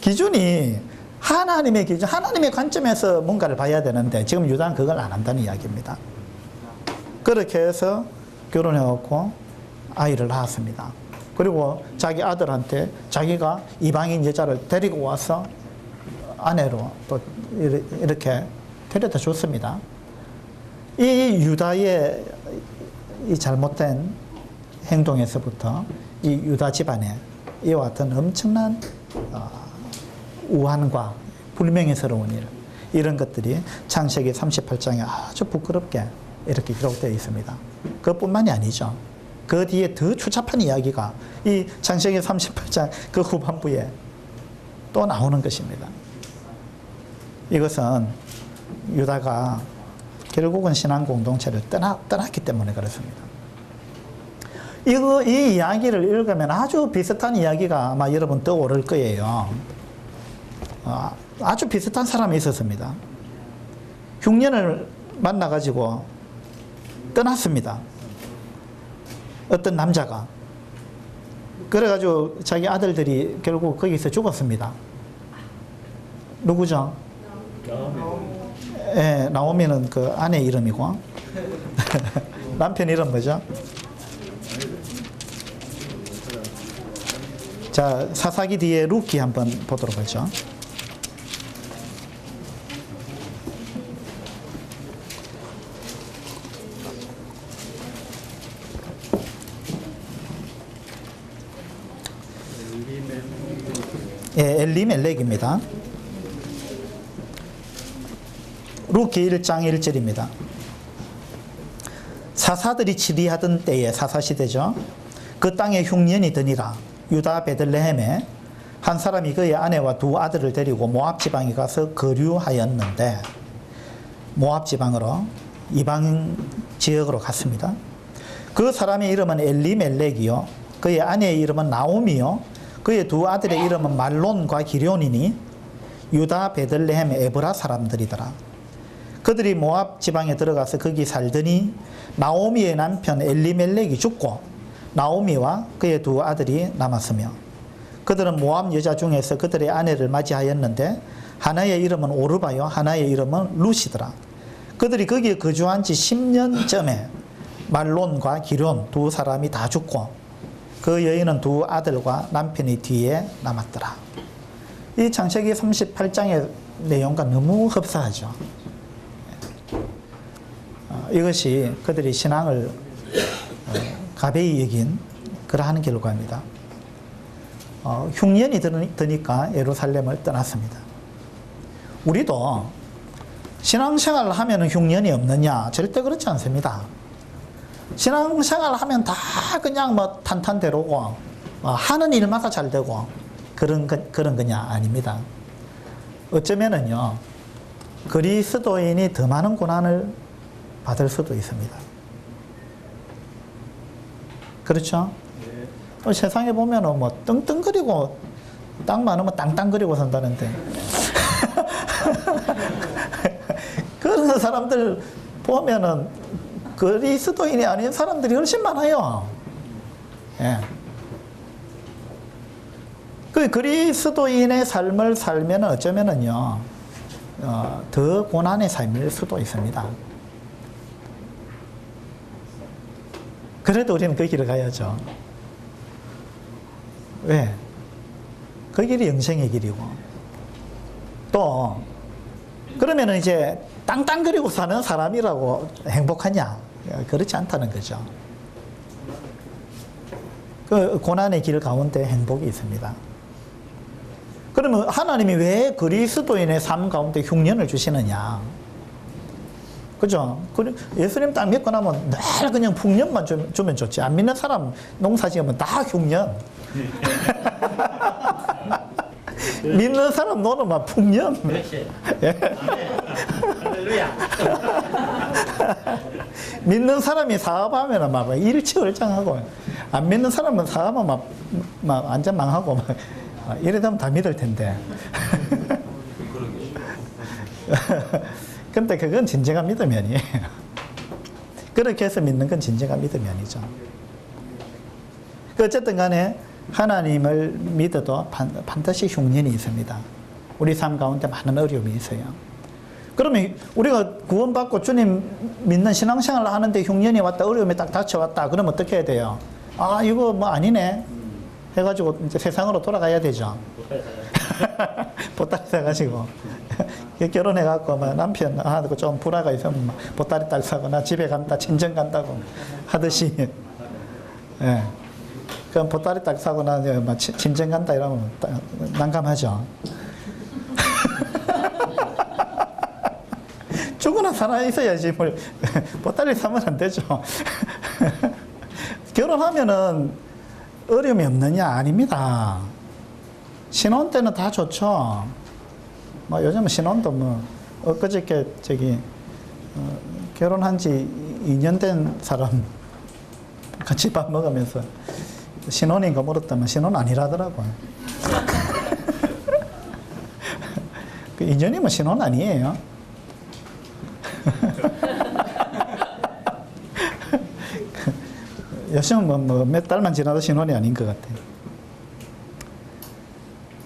기준이 하나님의 기준, 하나님의 관점에서 뭔가를 봐야 되는데 지금 유다는 그걸 안 한다는 이야기입니다. 그렇게 해서 결혼해갖고 아이를 낳았습니다. 그리고 자기 아들한테 자기가 이방인 여자를 데리고 와서 아내로 또 이렇게 데려다 줬습니다. 이 유다의 이 잘못된 행동에서부터 이 유다 집안에 이와 같은 엄청난 우환과 불명예스러운 일, 이런 것들이 창세기 38장에 아주 부끄럽게 이렇게 기록되어 있습니다. 그것뿐만이 아니죠. 그 뒤에 더 추잡한 이야기가 이 창세기 38장 그 후반부에 또 나오는 것입니다. 이것은 유다가 결국은 신앙 공동체를 떠났기 때문에 그렇습니다. 이 이야기를 읽으면 아주 비슷한 이야기가 아마 여러분 떠오를 거예요. 아주 비슷한 사람이 있었습니다. 흉년을 만나가지고 떠났습니다. 어떤 남자가. 그래가지고 자기 아들들이 결국 거기서 죽었습니다. 누구죠? 예, 나오미는 그 아내 이름이고 남편 이름 뭐죠? 자, 사사기 뒤에 루키 한번 보도록 하죠. 예, 엘리멜렉입니다. 루키 1장 1절입니다. 사사들이 치리하던 때에, 사사시대죠. 그 땅에 흉년이 드니라. 유다 베들레헴에 한 사람이 그의 아내와 두 아들을 데리고 모압 지방에 가서 거류하였는데, 모압 지방으로 이방 지역으로 갔습니다. 그 사람의 이름은 엘리멜렉이요, 그의 아내의 이름은 나오미요, 그의 두 아들의 이름은 말론과 기럝이니 유다 베들레헴 에브라 사람들이더라. 그들이 모압 지방에 들어가서 거기 살더니 나오미의 남편 엘리멜렉이 죽고 나오미와 그의 두 아들이 남았으며, 그들은 모압 여자 중에서 그들의 아내를 맞이하였는데 하나의 이름은 오르바요 하나의 이름은 루시더라. 그들이 거기에 거주한 지 10년쯤에 말론과 기럝 두 사람이 다 죽고 그 여인은 두 아들과 남편이 뒤에 남았더라. 이 창세기 38장의 내용과 너무 흡사하죠. 이것이 그들이 신앙을 가벼이 여긴 그러한 결과입니다. 흉년이 드니까 예루살렘을 떠났습니다. 우리도 신앙생활을 하면 흉년이 없느냐? 절대 그렇지 않습니다. 신앙생활을 하면 다 그냥 뭐 탄탄대로고 하는 일마다 잘 되고 그런 거냐? 아닙니다. 어쩌면은요, 그리스도인이 더 많은 고난을 받을 수도 있습니다. 그렇죠? 네. 세상에 보면은 뭐 떵떵거리고 땅 많으면 땅땅거리고 산다는데 그런 사람들 보면은 그리스도인이 아닌 사람들이 훨씬 많아요. 예. 그 그리스도인의 삶을 살면 어쩌면은요, 더 고난의 삶일 수도 있습니다. 그래도 우리는 그 길을 가야죠. 왜? 그 길이 영생의 길이고, 또 그러면은 이제 땅땅거리고 사는 사람이라고 행복하냐? 그렇지 않다는 거죠. 그 고난의 길 가운데 행복이 있습니다. 그러면 하나님이 왜 그리스도인의 삶 가운데 흉년을 주시느냐? 그죠? 예수님 딱 믿고 나면 늘 그냥 풍년만 주면 좋지. 안 믿는 사람 농사 지으면 다 흉년. 믿는 사람 노는만 풍년. 그렇지. 예. 할렐루야. 믿는 사람이 사업하면 막 일치월장하고, 안 믿는 사람은 사업은 막 완전 망하고, 막 이래 되면 다 믿을 텐데. 근데 그건 진정한 믿음이에요. 그렇게 해서 믿는 건 진정한 믿음이죠. 어쨌든 간에 하나님을 믿어도 반드시 흉년이 있습니다. 우리 삶 가운데 많은 어려움이 있어요. 그러면 우리가 구원받고 주님 믿는 신앙생활을 하는데 흉년이 왔다, 어려움이 딱 닥쳐왔다, 그러면 어떻게 해야 돼요? 아, 이거 뭐 아니네 해가지고 이제 세상으로 돌아가야 되죠. 보따리 사가지고 결혼해갖고 막 남편하고 좀 불화가 있으면 막 보따리 딸 사고 나 집에 간다, 친정 간다고 하듯이, 예. 그럼 보따리 딸 사고 나 친정 간다 이러면 난감하죠. 죽으나 살아 있어야지 뭘 보따리 사면 안 되죠. 결혼하면은 어려움이 없느냐? 아닙니다. 신혼 때는 다 좋죠. 뭐 요즘은 신혼도 뭐 엊그저께 결혼한 지 2년 된 사람 같이 밥 먹으면서 신혼인가 물었더니 신혼 아니라더라고요. 그 2년이면 신혼 아니에요. 요즘은 뭐 몇 달만 지나도 신혼이 아닌 것 같아요.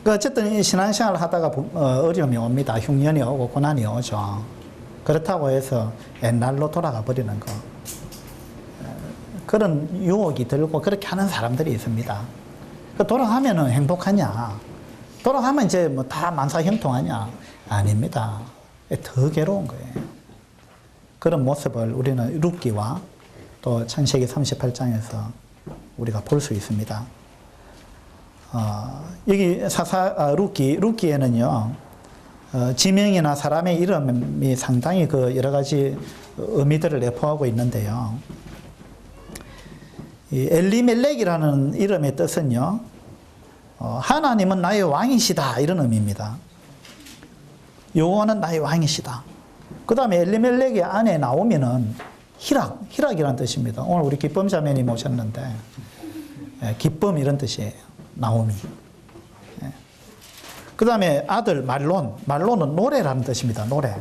어쨌든 이 신앙생활을 하다가 어려움이 옵니다. 흉년이 오고 고난이 오죠. 그렇다고 해서 옛날로 돌아가 버리는 거. 그런 유혹이 들고 그렇게 하는 사람들이 있습니다. 돌아가면은 행복하냐? 돌아가면 이제 뭐 다 만사형통하냐? 아닙니다. 더 괴로운 거예요. 그런 모습을 우리는 룻기와 또 창세기 38장에서 우리가 볼 수 있습니다. 여기 룻기에는요, 지명이나 사람의 이름이 상당히 그 여러 가지 의미들을 내포하고 있는데요. 이 엘리멜렉이라는 이름의 뜻은요, 하나님은 나의 왕이시다, 이런 의미입니다. 여호와는 나의 왕이시다. 그 다음에 엘리멜렉의 안에 나오면은 희락이라는 뜻입니다. 오늘 우리 기쁨 자매님 오셨는데, 기쁨 이런 뜻이에요. 나오미. 그 다음에 아들 말론은 노래라는 뜻입니다. 노래.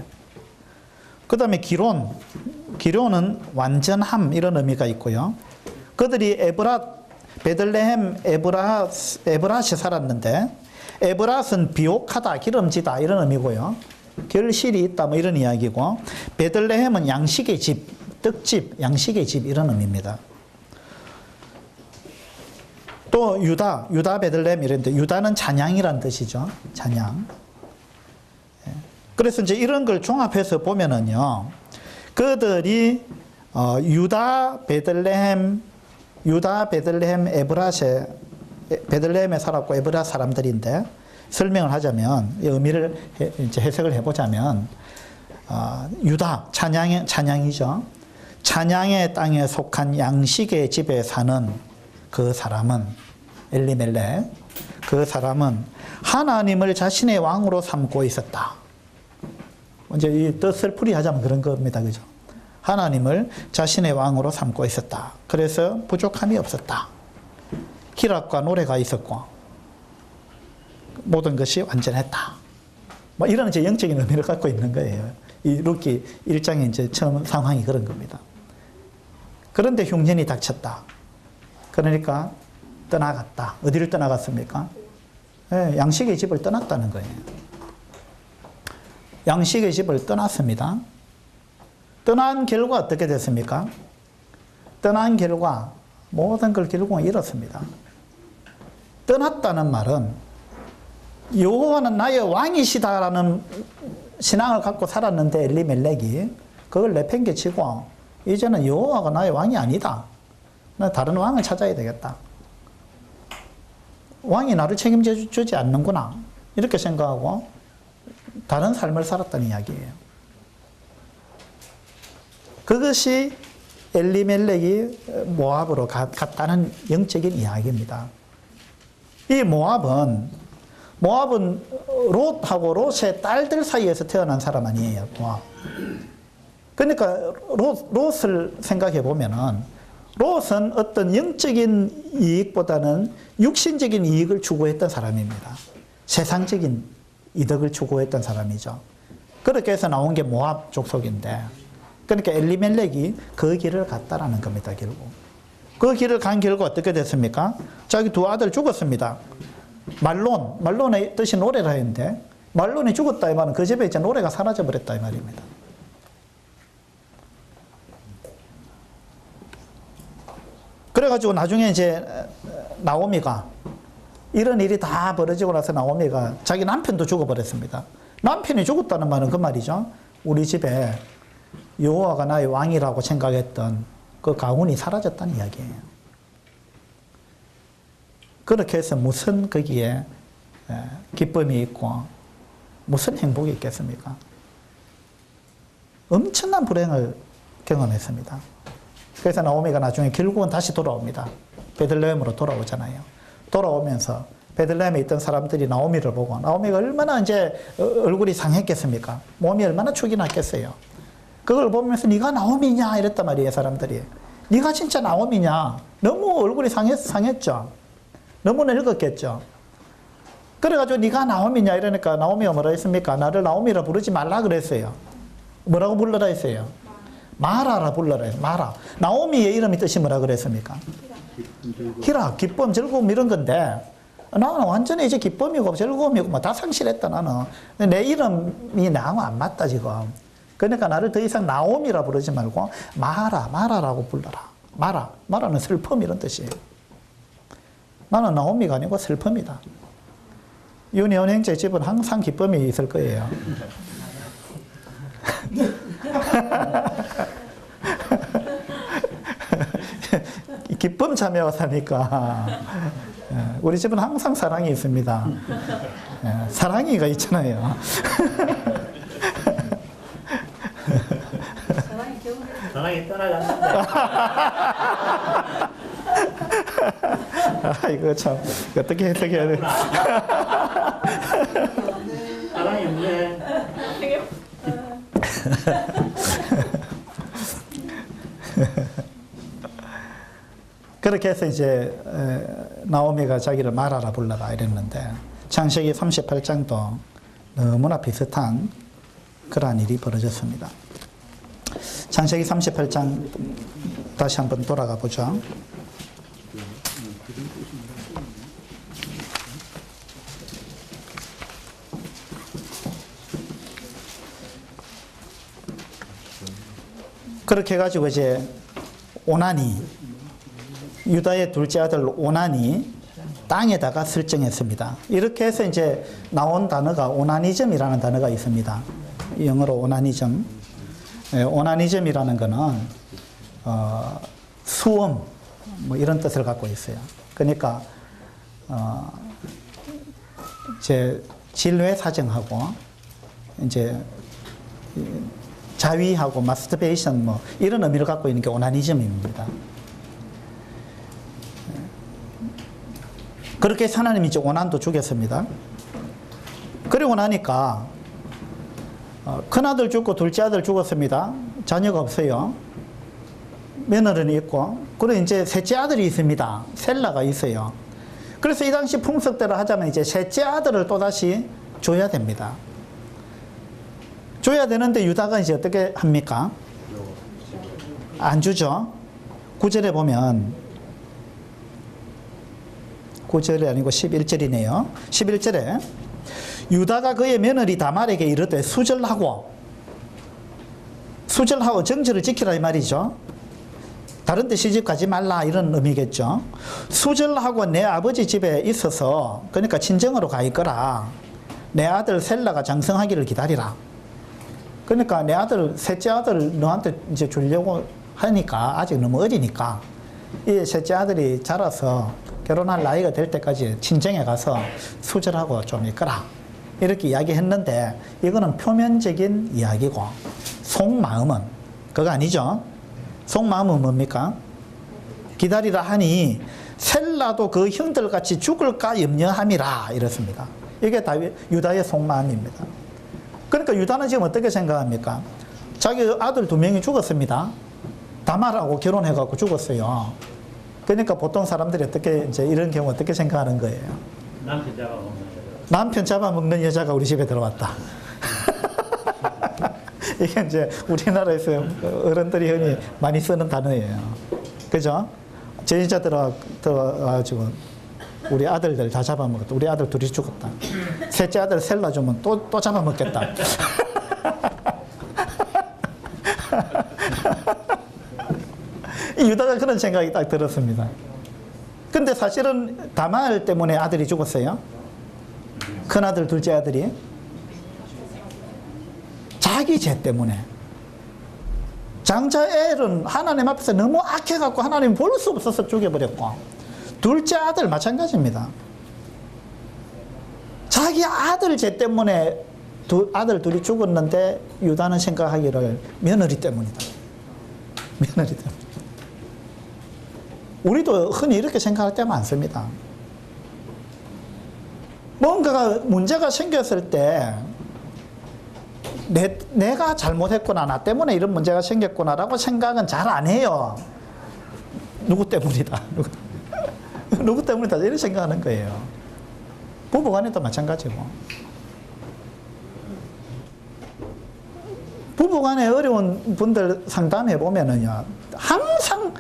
그 다음에 기론은 완전함 이런 의미가 있고요. 그들이 베들레헴 에브랏에 살았는데, 에브랏은 비옥하다, 기름지다 이런 의미고요. 결실이 있다 뭐 이런 이야기고, 베들레헴은 양식의 집, 떡집, 양식의 집 이런 의미입니다. 또 유다 베들레헴 이런데, 유다는 찬양이라는 뜻이죠. 찬양. 그래서 이제 이런 걸 종합해서 보면은요, 그들이 유다 베들레헴 에브랏에 베들레헴에 살았고 에브랏 사람들인데, 설명을 하자면, 의미를 이제 해석을 해보자면, 유다 찬양이죠. 찬양의 땅에 속한 양식의 집에 사는 그 사람은 엘리멜렉, 그 사람은 하나님을 자신의 왕으로 삼고 있었다. 이제 이 뜻을 풀이하자면 그런 겁니다, 그죠? 하나님을 자신의 왕으로 삼고 있었다. 그래서 부족함이 없었다. 희락과 노래가 있었고 모든 것이 완전했다. 뭐 이런 이제 영적인 의미를 갖고 있는 거예요. 이 룻기 1장의 이제 처음 상황이 그런 겁니다. 그런데 흉년이 닥쳤다. 그러니까 떠나갔다. 어디를 떠나갔습니까? 네, 양식의 집을 떠났다는 거예요. 양식의 집을 떠났습니다. 떠난 결과 어떻게 됐습니까? 떠난 결과 모든 걸 결국은 잃었습니다. 떠났다는 말은 여호와는 나의 왕이시다라는 신앙을 갖고 살았는데 엘리멜렉이 그걸 내팽개치고 이제는 여호와가 나의 왕이 아니다. 나 다른 왕을 찾아야 되겠다. 왕이 나를 책임져 주지 않는구나. 이렇게 생각하고 다른 삶을 살았다는 이야기예요. 그것이 엘리멜렉이 모압으로 갔다는 영적인 이야기입니다. 이 모압은 롯하고 롯의 딸들 사이에서 태어난 사람 아니에요. 모압. 그러니까 롯을 생각해 보면은 롯은 어떤 영적인 이익보다는 육신적인 이익을 추구했던 사람입니다. 세상적인 이득을 추구했던 사람이죠. 그렇게 해서 나온 게 모압 족속인데, 그러니까 엘리멜렉이 그 길을 갔다라는 겁니다, 결국. 그 길을 간 결과 어떻게 됐습니까? 자기 두 아들 죽었습니다. 말론의 뜻이 노래라 했는데, 말론이 죽었다 이 말은 그 집에 이제 노래가 사라져 버렸다 이 말입니다. 그래가지고 나중에 이제 나오미가, 이런 일이 다 벌어지고 나서 나오미가 자기 남편도 죽어버렸습니다. 남편이 죽었다는 말은 그 말이죠. 우리 집에 여호와가 나의 왕이라고 생각했던 그 가훈이 사라졌다는 이야기예요. 그렇게 해서 무슨 거기에 기쁨이 있고 무슨 행복이 있겠습니까? 엄청난 불행을 경험했습니다. 그래서 나오미가 나중에 결국은 다시 돌아옵니다. 베들레헴으로 돌아오잖아요. 돌아오면서 베들레헴에 있던 사람들이 나오미를 보고, 나오미가 얼마나 이제 얼굴이 상했겠습니까? 몸이 얼마나 축이 났겠어요. 그걸 보면서 네가 나오미냐 이랬단 말이에요, 사람들이. 네가 진짜 나오미냐? 너무 얼굴이 상했죠. 너무 늙었겠죠. 그래가지고 네가 나오미냐 이러니까 나오미가 뭐라 했습니까? 나를 나오미라 부르지 말라 그랬어요. 뭐라고 불러라 했어요? 마라라 불러라 했어요. 마라. 나오미의 이름이 뜻이 뭐라 그랬습니까? 희락, 기쁨, 즐거움 이런 건데, 나는 완전히 이제 기쁨이고 즐거움이고 뭐 다 상실했다 나는. 내 이름이 나하고 안 맞다 지금. 그러니까 나를 더 이상 나오미라 부르지 말고 마라라고 불러라. 마라는 슬픔 이런 뜻이에요. 나는 나오미가 아니고 슬픔이다. 윤혜원 형제 집은 항상 기쁨이 있을 거예요. 기쁨 자매와 사니까 우리 집은 항상 사랑이 있습니다. 사랑이가 있잖아요. 사랑이 떠나갔는데. 이거 참 어떻게 해석해야 돼? 사랑이 없네. 그렇게 해서 이제 나오미가 자기를 말하라 불러라 이랬는데, 창세기 38장도 너무나 비슷한 그러한 일이 벌어졌습니다. 창세기 38장 다시 한번 돌아가 보죠. 그렇게 해가지고 이제 오난이, 유다의 둘째 아들 오난이 땅에다가 설정했습니다. 이렇게 해서 이제 나온 단어가 오나니즘이라는 단어가 있습니다. 영어로 오나니즘. 오나니즘이라는 거는 수험 뭐 이런 뜻을 갖고 있어요. 그러니까 이제 질외 사정하고 이제 자위하고 마스터베이션 뭐 이런 의미를 갖고 있는 게 오나니즘입니다. 그렇게 해서 하나님이 이제 오난도 죽였습니다. 그리고 나니까 큰아들 죽고 둘째 아들 죽었습니다. 자녀가 없어요. 며느리는 있고, 그리고 이제 셋째 아들이 있습니다. 셀라가 있어요. 그래서 이 당시 풍습대로 하자면 이제 셋째 아들을 또다시 줘야 됩니다. 줘야 되는데 유다가 이제 어떻게 합니까? 안 주죠. 9절에 보면, 9절이 아니고 11절이네요. 11절에 유다가 그의 며느리 다말에게 이르되 수절하고 정절을 지키라 이 말이죠. 다른 데 시집 가지 말라 이런 의미겠죠. 수절하고 내 아버지 집에 있어서, 그러니까 친정으로 가 있거라. 내 아들 셀라가 장성하기를 기다리라. 그러니까 내 아들, 셋째 아들 너한테 이제 주려고 하니까 아직 너무 어리니까 이 셋째 아들이 자라서 결혼할 나이가 될 때까지 친정에 가서 수절하고 좀 있거라. 이렇게 이야기했는데 이거는 표면적인 이야기고 속마음은 그거 아니죠. 속마음은 뭡니까? 기다리라 하니 셀라도 그 형들같이 죽을까 염려함이라 이렇습니다. 이게 유다의 속마음입니다. 그러니까 유다는 지금 어떻게 생각합니까? 자기 아들 2명이 죽었습니다. 다말하고 결혼해갖고 죽었어요. 그러니까 보통 사람들이 어떻게 이제 이런 경우 어떻게 생각하는 거예요? 남편 잡아먹는 여자. 남편 잡아먹는 여자가 우리 집에 들어왔다. 이게 이제 우리나라에서 어른들이 흔히 많이 쓰는 단어예요. 그죠? 저 여자 들어와가지고 우리 아들들 다 잡아먹었다. 우리 아들 둘이 죽었다. 셋째 아들 셀라 주면 또 잡아먹겠다. 유다가 그런 생각이 딱 들었습니다. 근데 사실은 다말 때문에 아들이 죽었어요. 큰아들, 둘째 아들이. 자기 죄 때문에. 장자 엘은 하나님 앞에서 너무 악해갖고 하나님 볼 수 없어서 죽여버렸고, 둘째 아들 마찬가지입니다. 자기 아들 죄 때문에 아들 둘이 죽었는데 유다는 생각하기를 며느리 때문이다. 며느리 때문에. 우리도 흔히 이렇게 생각할 때 많습니다. 뭔가가 문제가 생겼을 때 내가 잘못했구나, 나 때문에 이런 문제가 생겼구나라고 생각은 잘 안 해요. 누구 때문이다. 누구 때문이다. 이렇게 생각하는 거예요. 부부간에도 마찬가지고. 부부간에 어려운 분들 상담해 보면은요, 항상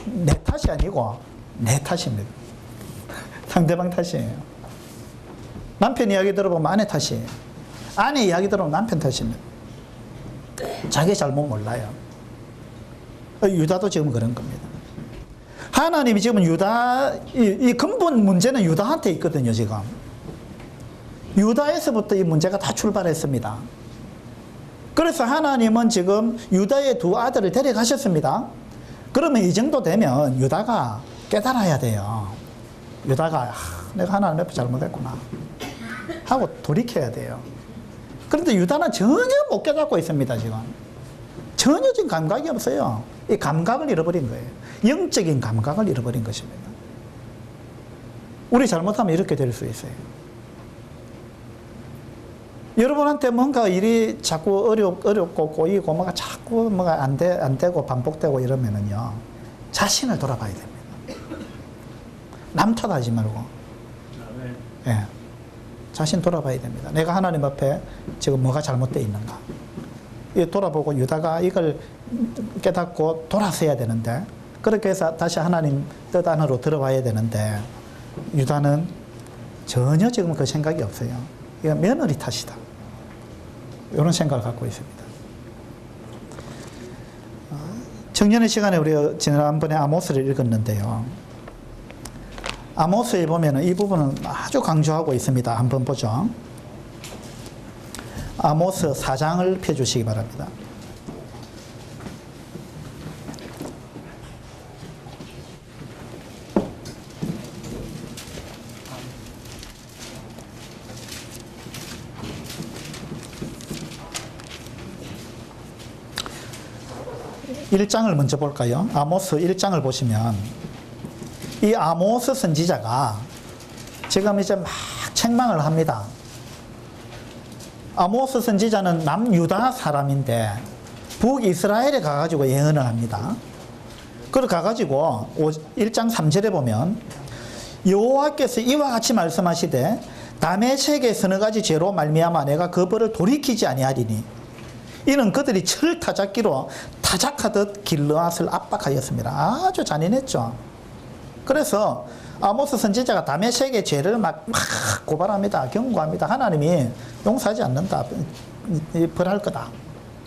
내 탓이 아니고 내 탓입니다. 상대방 탓이에요. 남편 이야기 들어보면 아내 탓이에요. 아내 이야기 들어보면 남편 탓입니다. 자기 잘못 몰라요. 유다도 지금 그런 겁니다. 하나님이 지금 이 근본 문제는 유다한테 있거든요, 지금. 유다에서부터 이 문제가 다 출발했습니다. 그래서 하나님은 지금 유다의 2 아들을 데려가셨습니다. 그러면 이 정도 되면 유다가 깨달아야 돼요. 유다가 내가 하나님 앞에 잘못했구나 하고 돌이켜야 돼요. 그런데 유다는 전혀 못 깨닫고 있습니다. 지금 전혀 지금 감각이 없어요. 이 감각을 잃어버린 거예요. 영적인 감각을 잃어버린 것입니다. 우리 잘못하면 이렇게 될 수 있어요. 여러분한테 뭔가 일이 자꾸 어렵고 꼬이고 뭐가 자꾸 뭐가 안 되고 반복되고 이러면은요, 자신을 돌아봐야 됩니다. 남 탓하지 말고. 예. 자신 돌아봐야 됩니다. 내가 하나님 앞에 지금 뭐가 잘못되어 있는가. 돌아보고 유다가 이걸 깨닫고 돌아서야 되는데, 그렇게 해서 다시 하나님 뜻 안으로 들어와야 되는데, 유다는 전혀 지금 그 생각이 없어요. 이거 며느리 탓이다. 이런 생각을 갖고 있습니다. 청년의 시간에 우리가 지난번에 아모스를 읽었는데요. 아모스에 보면 이 부분은 아주 강조하고 있습니다. 한번 보죠. 아모스 4장을 펴주시기 바랍니다. (1장을) 먼저 볼까요? 아모스 1장을 보시면 이 아모스 선지자가 지금 이제 막 책망을 합니다. 아모스 선지자는 남유다 사람인데 북이스라엘에 가가지고 예언을 합니다. 그걸 가가지고 1장 3절에 보면 여호와께서 이와 같이 말씀하시되 다메섹의 서너 가지 죄로 말미암아 내가 그 벌을 돌이키지 아니하리니 이는 그들이 철 타작기로 타작하듯 길르앗을 압박하였습니다. 아주 잔인했죠. 그래서 아모스 선지자가 다메섹의 죄를 막 고발합니다. 경고합니다. 하나님이 용서하지 않는다. 벌할 거다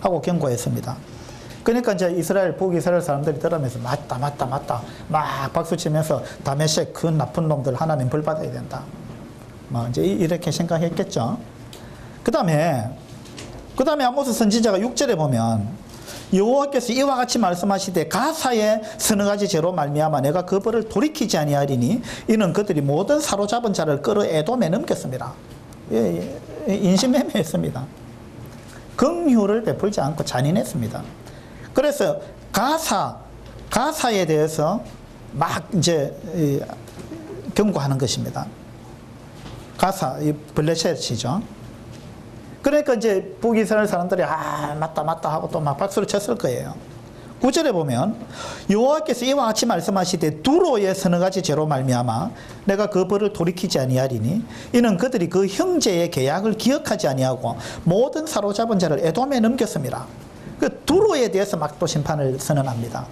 하고 경고했습니다. 그러니까 이제 북이스라엘 사람들이 들으면서 맞다 막 박수치면서 다메섹 그 나쁜 놈들 하나님 벌 받아야 된다. 뭐 이제 이렇게 생각했겠죠. 그 다음에 아모스 선지자가 6절에 보면 여호와께서 이와 같이 말씀하시되 가사의 서너 가지 죄로 말미암아 내가 그 벌을 돌이키지 아니하리니 이는 그들이 모든 사로잡은 자를 끌어 에돔에 넘겼습니다. 인신매매했습니다. 긍휼을 베풀지 않고 잔인했습니다. 그래서 가사에 대해서 막 이제 경고하는 것입니다. 가사, 이 블레셋이죠. 그러니까 이제 북이스라엘 사람들이 맞다 하고 또 막 박수를 쳤을 거예요. 9절에 보면 여호와께서 이와 같이 말씀하시되 두로의 서너 가지 죄로 말미암아 내가 그 벌을 돌이키지 아니하리니 이는 그들이 그 형제의 계약을 기억하지 아니하고 모든 사로잡은 자를 에돔에 넘겼습니다. 그 두로에 대해서 막 또 심판을 선언합니다.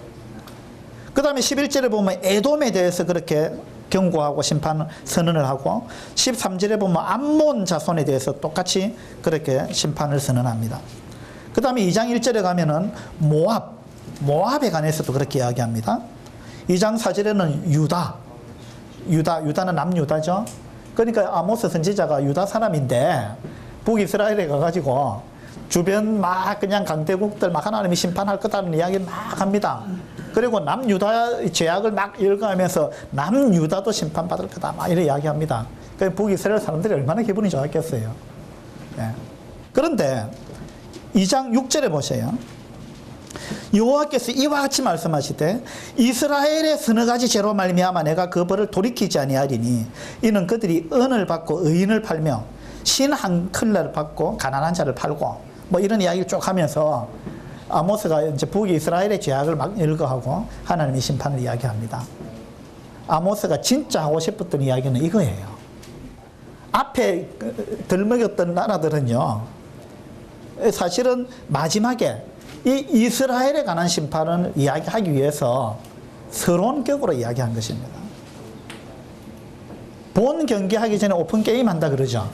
그 다음에 11절에 보면 에돔에 대해서 그렇게 경고하고 심판 선언을 하고 13절에 보면 암몬 자손에 대해서 똑같이 그렇게 심판을 선언합니다. 그 다음에 2장 1절에 가면은 모압에 관해서도 그렇게 이야기합니다. 2장 4절에는 유다는 남유다죠. 그러니까 아모스 선지자가 유다 사람인데 북이스라엘에 가가지고 주변 막 그냥 강대국들 막 하나님이 심판할 거다는 이야기를 막 합니다. 그리고 남유다 죄악을 막 읽어가면서 남유다도 심판받을 거다 막 이렇게 이야기합니다. 그러니까 북이스라엘 사람들이 얼마나 기분이 좋았겠어요. 네. 그런데 2장 6절에 보세요. 여호와께서 이와 같이 말씀하시되 이스라엘의 서너 가지 죄로 말미암아 내가 그 벌을 돌이키지 아니하리니 이는 그들이 은을 받고 의인을 팔며 신 한 클레를 받고 가난한 자를 팔고 뭐 이런 이야기를 쭉 하면서 아모스가 이제 북이스라엘의 죄악을 막 일거하고 하나님의 심판을 이야기합니다. 아모스가 진짜 하고 싶었던 이야기는 이거예요. 앞에 들먹였던 나라들은요, 사실은 마지막에 이 이스라엘에 관한 심판을 이야기하기 위해서 서론격으로 이야기한 것입니다. 본 경기 하기 전에 오픈 게임 한다 그러죠.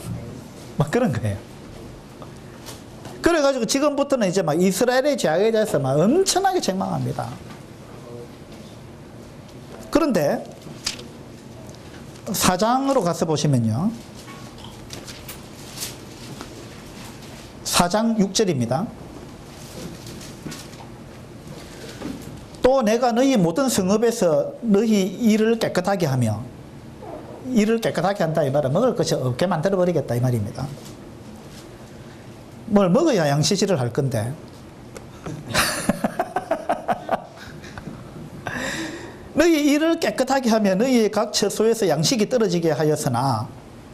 막 그런 거예요. 그래가지고 지금부터는 이제 막 이스라엘의 죄악에 대해서 막 엄청나게 책망합니다. 그런데 4장으로 가서 보시면요. 4장 6절입니다. 또 내가 너희 모든 성읍에서 너희 일을 깨끗하게 하며, 일을 깨끗하게 한다 이 말은 먹을 것이 없게 만들어 버리겠다 이 말입니다. 뭘 먹어야 양치질을 할 건데 너희 일을 깨끗하게 하며 너희의 각 처소에서 양식이 떨어지게 하였으나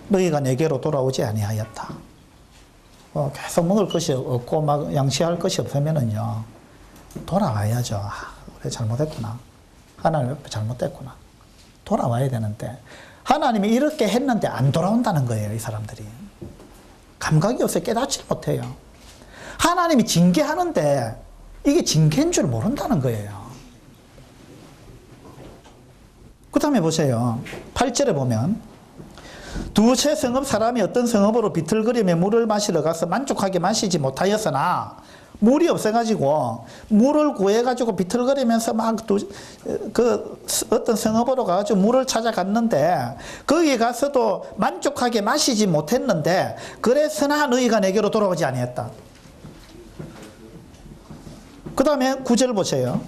너희가 내게로 돌아오지 아니하였다. 계속 먹을 것이 없고 막 양치할 것이 없으면은요 돌아와야죠. 그래 잘못했구나. 하나님 옆에 잘못됐구나. 돌아와야 되는데 하나님이 이렇게 했는데 안 돌아온다는 거예요. 이 사람들이 감각이 없어요. 깨닫지 못해요. 하나님이 징계하는데 이게 징계인 줄 모른다는 거예요. 그 다음에 보세요. 8절에 보면 두세 성읍 사람이 어떤 성읍으로 비틀거리며 물을 마시러 가서 만족하게 마시지 못하였으나 물이 없어가지고 물을 구해가지고 비틀거리면서 막 어떤 성읍으로 가가지고 물을 찾아갔는데 거기 가서도 만족하게 마시지 못했는데 그래서나 너희가 내게로 돌아오지 아니했다. 그 다음에 9절 보세요.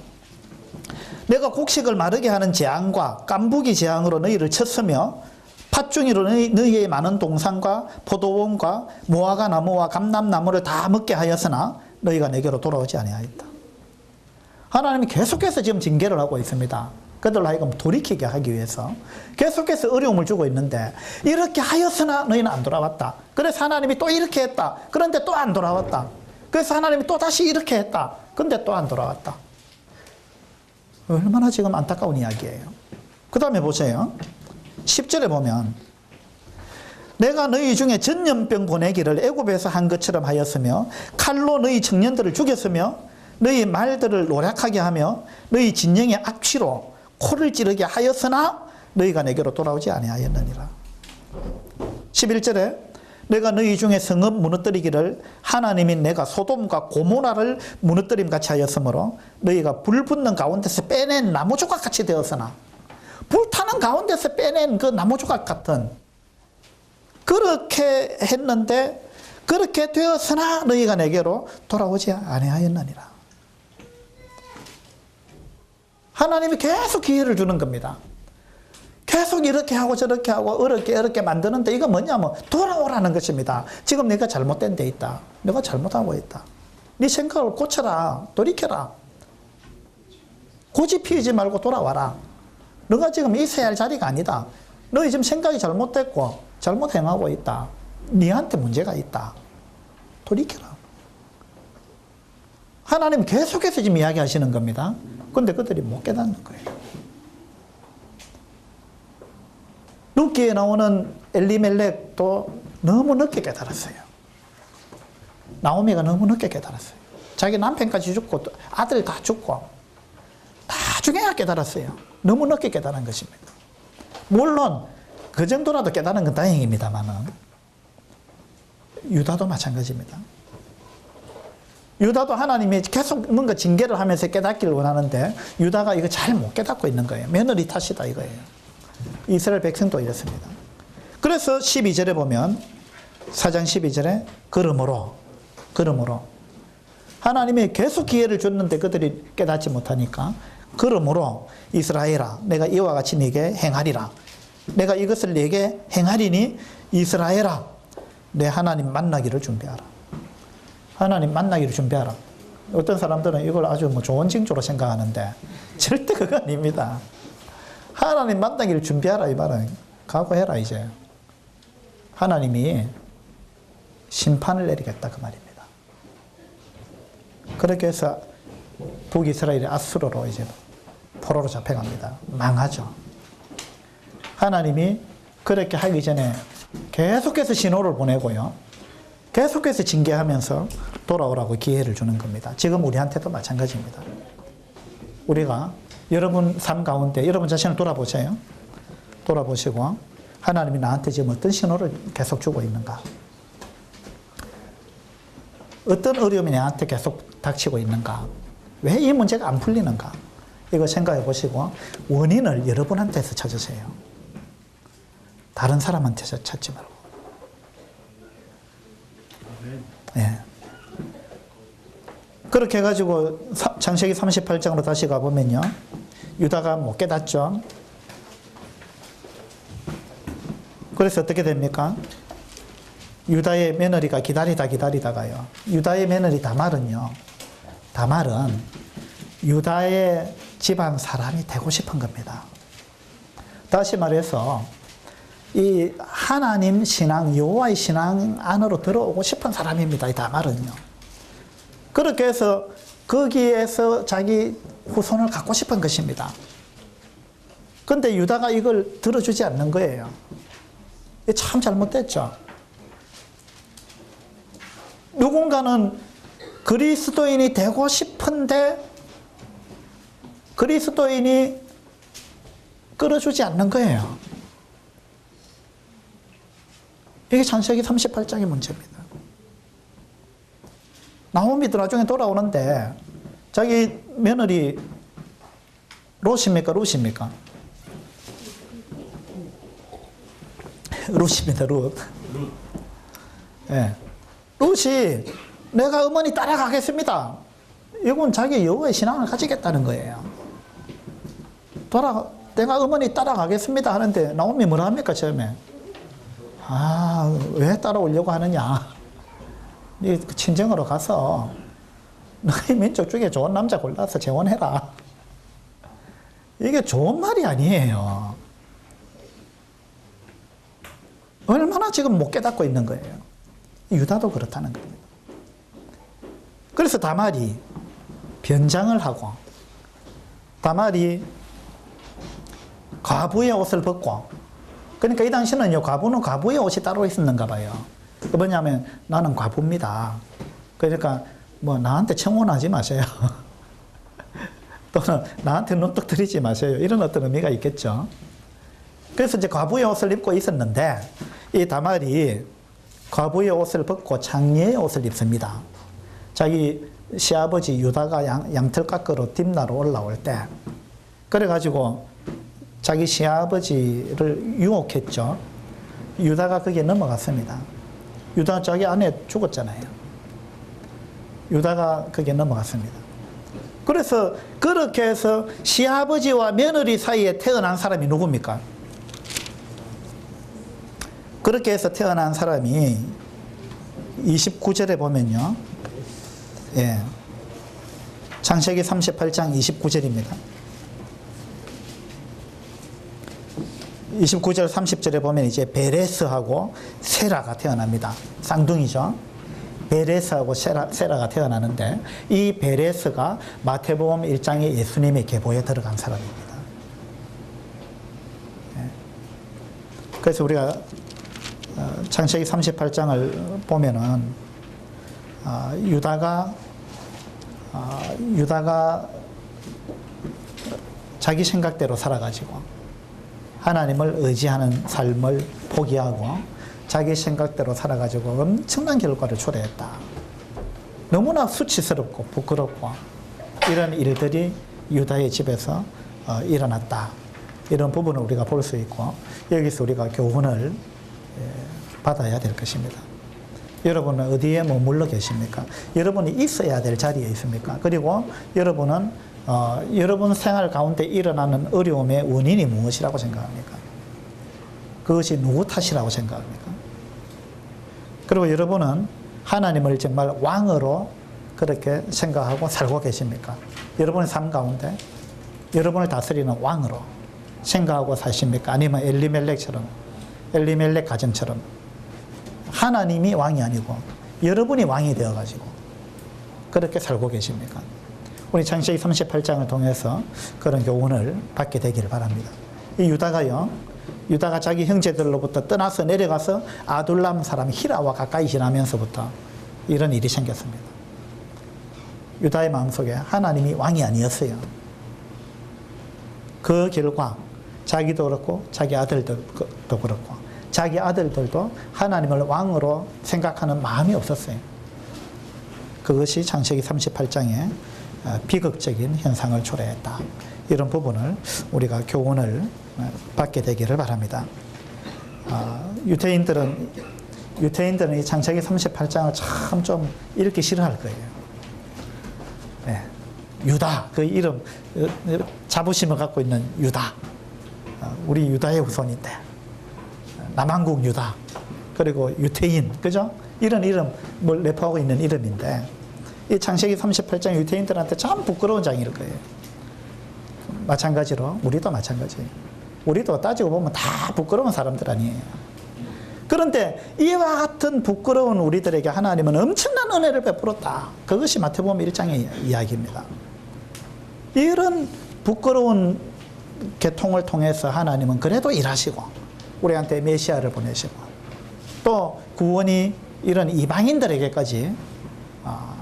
내가 곡식을 마르게 하는 재앙과 깐부기 재앙으로 너희를 쳤으며 팥중이로 너희의 많은 동산과 포도원과 무화과 나무와 감람나무를 다 먹게 하였으나 너희가 내게로 돌아오지 아니하였다. 하나님이 계속해서 지금 징계를 하고 있습니다. 그들로 하여금 돌이키게 하기 위해서 계속해서 어려움을 주고 있는데 이렇게 하였으나 너희는 안 돌아왔다. 그래서 하나님이 또 이렇게 했다. 그런데 또 안 돌아왔다. 그래서 하나님이 또 다시 이렇게 했다. 그런데 또 안 돌아왔다. 얼마나 지금 안타까운 이야기예요. 그 다음에 보세요. 10절에 보면 내가 너희 중에 전염병 보내기를 애굽에서 한 것처럼 하였으며 칼로 너희 청년들을 죽였으며 너희 말들을 노략하게 하며 너희 진영의 악취로 코를 찌르게 하였으나 너희가 내게로 돌아오지 아니하였느니라. 11절에 내가 너희 중에 성읍 무너뜨리기를 하나님인 내가 소돔과 고모라를 무너뜨림 같이 하였으므로 너희가 불 붙는 가운데서 빼낸 나무 조각 같이 되었으나 불타는 가운데서 빼낸 그 나무 조각 같은 그렇게 했는데 그렇게 되었으나 너희가 내게로 돌아오지 아니하였느니라. 하나님이 계속 기회를 주는 겁니다. 계속 이렇게 하고 저렇게 하고 어렵게 만드는데 이거 뭐냐면 돌아오라는 것입니다. 지금 내가 잘못된 데 있다. 내가 잘못하고 있다. 네 생각을 고쳐라. 돌이켜라. 고집 피우지 말고 돌아와라. 너가 지금 있어야 할 자리가 아니다. 너희 지금 생각이 잘못됐고 잘못 행하고 있다. 네한테 문제가 있다. 돌이켜라. 하나님 계속해서 지금 이야기하시는 겁니다. 그런데 그들이 못 깨닫는 거예요. 룻기에 나오는 엘리멜렉도 너무 늦게 깨달았어요. 나오미가 너무 늦게 깨달았어요. 자기 남편까지 죽고 아들 다 죽고 나중에야 깨달았어요. 너무 늦게 깨달은 것입니다. 물론 그 정도라도 깨달은 건 다행입니다만은 유다도 마찬가지입니다. 유다도 하나님이 계속 뭔가 징계를 하면서 깨닫기를 원하는데 유다가 이거 잘 못 깨닫고 있는 거예요. 며느리 탓이다 이거예요. 이스라엘 백성도 이렇습니다. 그래서 12절에 보면 4장 12절에 그러므로 하나님이 계속 기회를 줬는데 그들이 깨닫지 못하니까 그러므로 이스라엘아 내가 이와 같이 네게 행하리라. 내가 이것을 네게 행하리니 이스라엘아 내 하나님 만나기를 준비하라. 하나님 만나기를 준비하라. 어떤 사람들은 이걸 아주 뭐 좋은 징조로 생각하는데 절대 그거 아닙니다. 하나님 만나기를 준비하라 이 말은 각오해라 이제. 하나님이 심판을 내리겠다 그 말입니다. 그렇게 해서 북이스라엘이 아수르로 이제 포로로 잡혀갑니다. 망하죠. 하나님이 그렇게 하기 전에 계속해서 신호를 보내고요. 계속해서 징계하면서 돌아오라고 기회를 주는 겁니다. 지금 우리한테도 마찬가지입니다. 우리가 여러분 삶 가운데 여러분 자신을 돌아보세요. 돌아보시고 하나님이 나한테 지금 어떤 신호를 계속 주고 있는가? 어떤 어려움이 나한테 계속 닥치고 있는가? 왜 이 문제가 안 풀리는가? 이거 생각해 보시고 원인을 여러분한테서 찾으세요. 다른 사람한테서 찾지 말고. 예. 그렇게 해가지고 창세기 38장으로 다시 가보면요. 유다가 못 깨닫죠. 그래서 어떻게 됩니까? 유다의 며느리가 기다리다가요. 유다의 며느리 다말은 유다의 집안 사람이 되고 싶은 겁니다. 다시 말해서 이 하나님 신앙, 여호와의 신앙 안으로 들어오고 싶은 사람입니다. 이 다말은요. 그렇게 해서 거기에서 자기 후손을 갖고 싶은 것입니다. 그런데 유다가 이걸 들어주지 않는 거예요. 이게 참 잘못됐죠. 누군가는 그리스도인이 되고 싶은데 그리스도인이 끌어주지 않는 거예요. 이게 창세기 38장의 문제입니다. 나오미도 나중에 돌아오는데 자기 며느리 롯입니까? 룻입니까? 룻입니다. 룻. 예. 룻이 내가 어머니 따라가겠습니다. 이건 자기 여호와의 신앙을 가지겠다는 거예요. 내가 어머니 따라가겠습니다 하는데 나오미 뭐라 합니까 처음에? 왜 따라오려고 하느냐? 네 친정으로 가서 너희 민족 중에 좋은 남자 골라서 재혼해라. 이게 좋은 말이 아니에요. 얼마나 지금 못 깨닫고 있는 거예요. 유다도 그렇다는 겁니다. 그래서 다말이 변장을 하고 다말이 과부의 옷을 벗고 그러니까 이 당시는요 과부는 과부의 옷이 따로 있었는가 봐요. 그 뭐냐면 나는 과부입니다. 그러니까 뭐 나한테 청혼하지 마세요. 또는 나한테 눈독 들이지 마세요. 이런 어떤 의미가 있겠죠. 그래서 이제 과부의 옷을 입고 있었는데 이 다말이 과부의 옷을 벗고 장례의 옷을 입습니다. 자기 시아버지 유다가 양털 깎으러 딥나로 올라올 때 그래가지고 자기 시아버지를 유혹했죠. 유다가 거기에 넘어갔습니다. 유다가 자기 아내 죽었잖아요. 유다가 거기에 넘어갔습니다. 그래서 그렇게 해서 시아버지와 며느리 사이에 태어난 사람이 누굽니까? 그렇게 해서 태어난 사람이 29절에 보면요. 예. 창세기 38장 29절입니다. 29절 30절에 보면 이제 베레스하고 세라가 태어납니다. 쌍둥이죠. 베레스하고 세라가 태어나는데 이 베레스가 마태복음 1장에 예수님의 계보에 들어간 사람입니다. 그래서 우리가 창세기 38장을 보면은 유다가 자기 생각대로 살아가지고 하나님을 의지하는 삶을 포기하고 자기 생각대로 살아가지고 엄청난 결과를 초래했다. 너무나 수치스럽고 부끄럽고 이런 일들이 유다의 집에서 일어났다. 이런 부분을 우리가 볼 수 있고 여기서 우리가 교훈을 받아야 될 것입니다. 여러분은 어디에 머물러 계십니까? 여러분이 있어야 될 자리에 있습니까? 그리고 여러분은 여러분 생활 가운데 일어나는 어려움의 원인이 무엇이라고 생각합니까? 그것이 누구 탓이라고 생각합니까? 그리고 여러분은 하나님을 정말 왕으로 그렇게 생각하고 살고 계십니까? 여러분의 삶 가운데 여러분을 다스리는 왕으로 생각하고 사십니까? 아니면 엘리멜렉 가정처럼 하나님이 왕이 아니고 여러분이 왕이 되어가지고 그렇게 살고 계십니까? 우리 창세기 38장을 통해서 그런 교훈을 받게 되기를 바랍니다. 이 유다가 자기 형제들로부터 떠나서 내려가서 아둘람 사람 히라와 가까이 지나면서부터 이런 일이 생겼습니다. 유다의 마음속에 하나님이 왕이 아니었어요. 그 결과 자기도 그렇고 자기 아들들도 그렇고 자기 아들들도 하나님을 왕으로 생각하는 마음이 없었어요. 그것이 창세기 38장의 비극적인 현상을 초래했다. 이런 부분을 우리가 교훈을 받게 되기를 바랍니다. 유대인들은 이 창세기 38장을 참 좀 읽기 싫어할 거예요. 네. 유다, 그 이름, 자부심을 갖고 있는 유다. 우리 유다의 후손인데. 남한국 유다. 그리고 유태인, 그죠? 이런 이름을 내포하고 있는 이름인데, 이 창세기 38장 유태인들한테 참 부끄러운 장일 거예요. 마찬가지로, 우리도 마찬가지예요. 우리도 따지고 보면 다 부끄러운 사람들 아니에요. 그런데 이와 같은 부끄러운 우리들에게 하나님은 엄청난 은혜를 베풀었다. 그것이 마태복음 1장의 이야기입니다. 이런 부끄러운 계통을 통해서 하나님은 그래도 일하시고 우리한테 메시아를 보내시고 또 구원이 이런 이방인들에게까지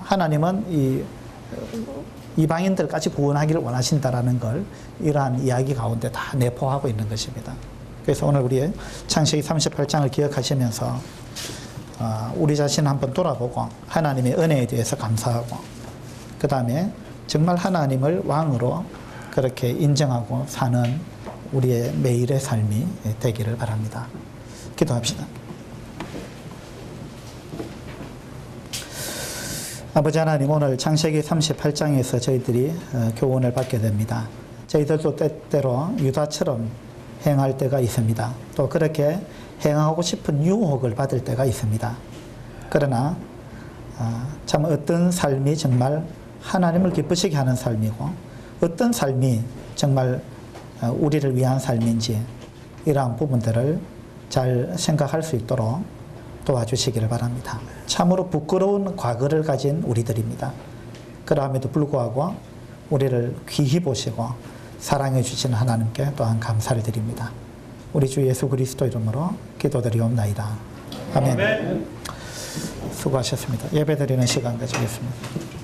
하나님은 이방인들까지 구원하기를 원하신다라는 걸 이러한 이야기 가운데 다 내포하고 있는 것입니다. 그래서 오늘 우리 창세기 38장을 기억하시면서 우리 자신을 한번 돌아보고 하나님의 은혜에 대해서 감사하고 그 다음에 정말 하나님을 왕으로 그렇게 인정하고 사는 우리의 매일의 삶이 되기를 바랍니다. 기도합시다. 아버지 하나님, 오늘 창세기 38장에서 저희들이 교훈을 받게 됩니다. 저희들도 때때로 유다처럼 행할 때가 있습니다. 또 그렇게 행하고 싶은 유혹을 받을 때가 있습니다. 그러나 참 어떤 삶이 정말 하나님을 기쁘시게 하는 삶이고 어떤 삶이 정말 우리를 위한 삶인지 이러한 부분들을 잘 생각할 수 있도록 도와주시기를 바랍니다. 참으로 부끄러운 과거를 가진 우리들입니다. 그럼에도 불구하고 우리를 귀히 보시고 사랑해 주시는 하나님께 또한 감사를 드립니다. 우리 주 예수 그리스도 이름으로 기도드리옵나이다. 아멘. 수고하셨습니다. 예배드리는 시간 가지겠습니다.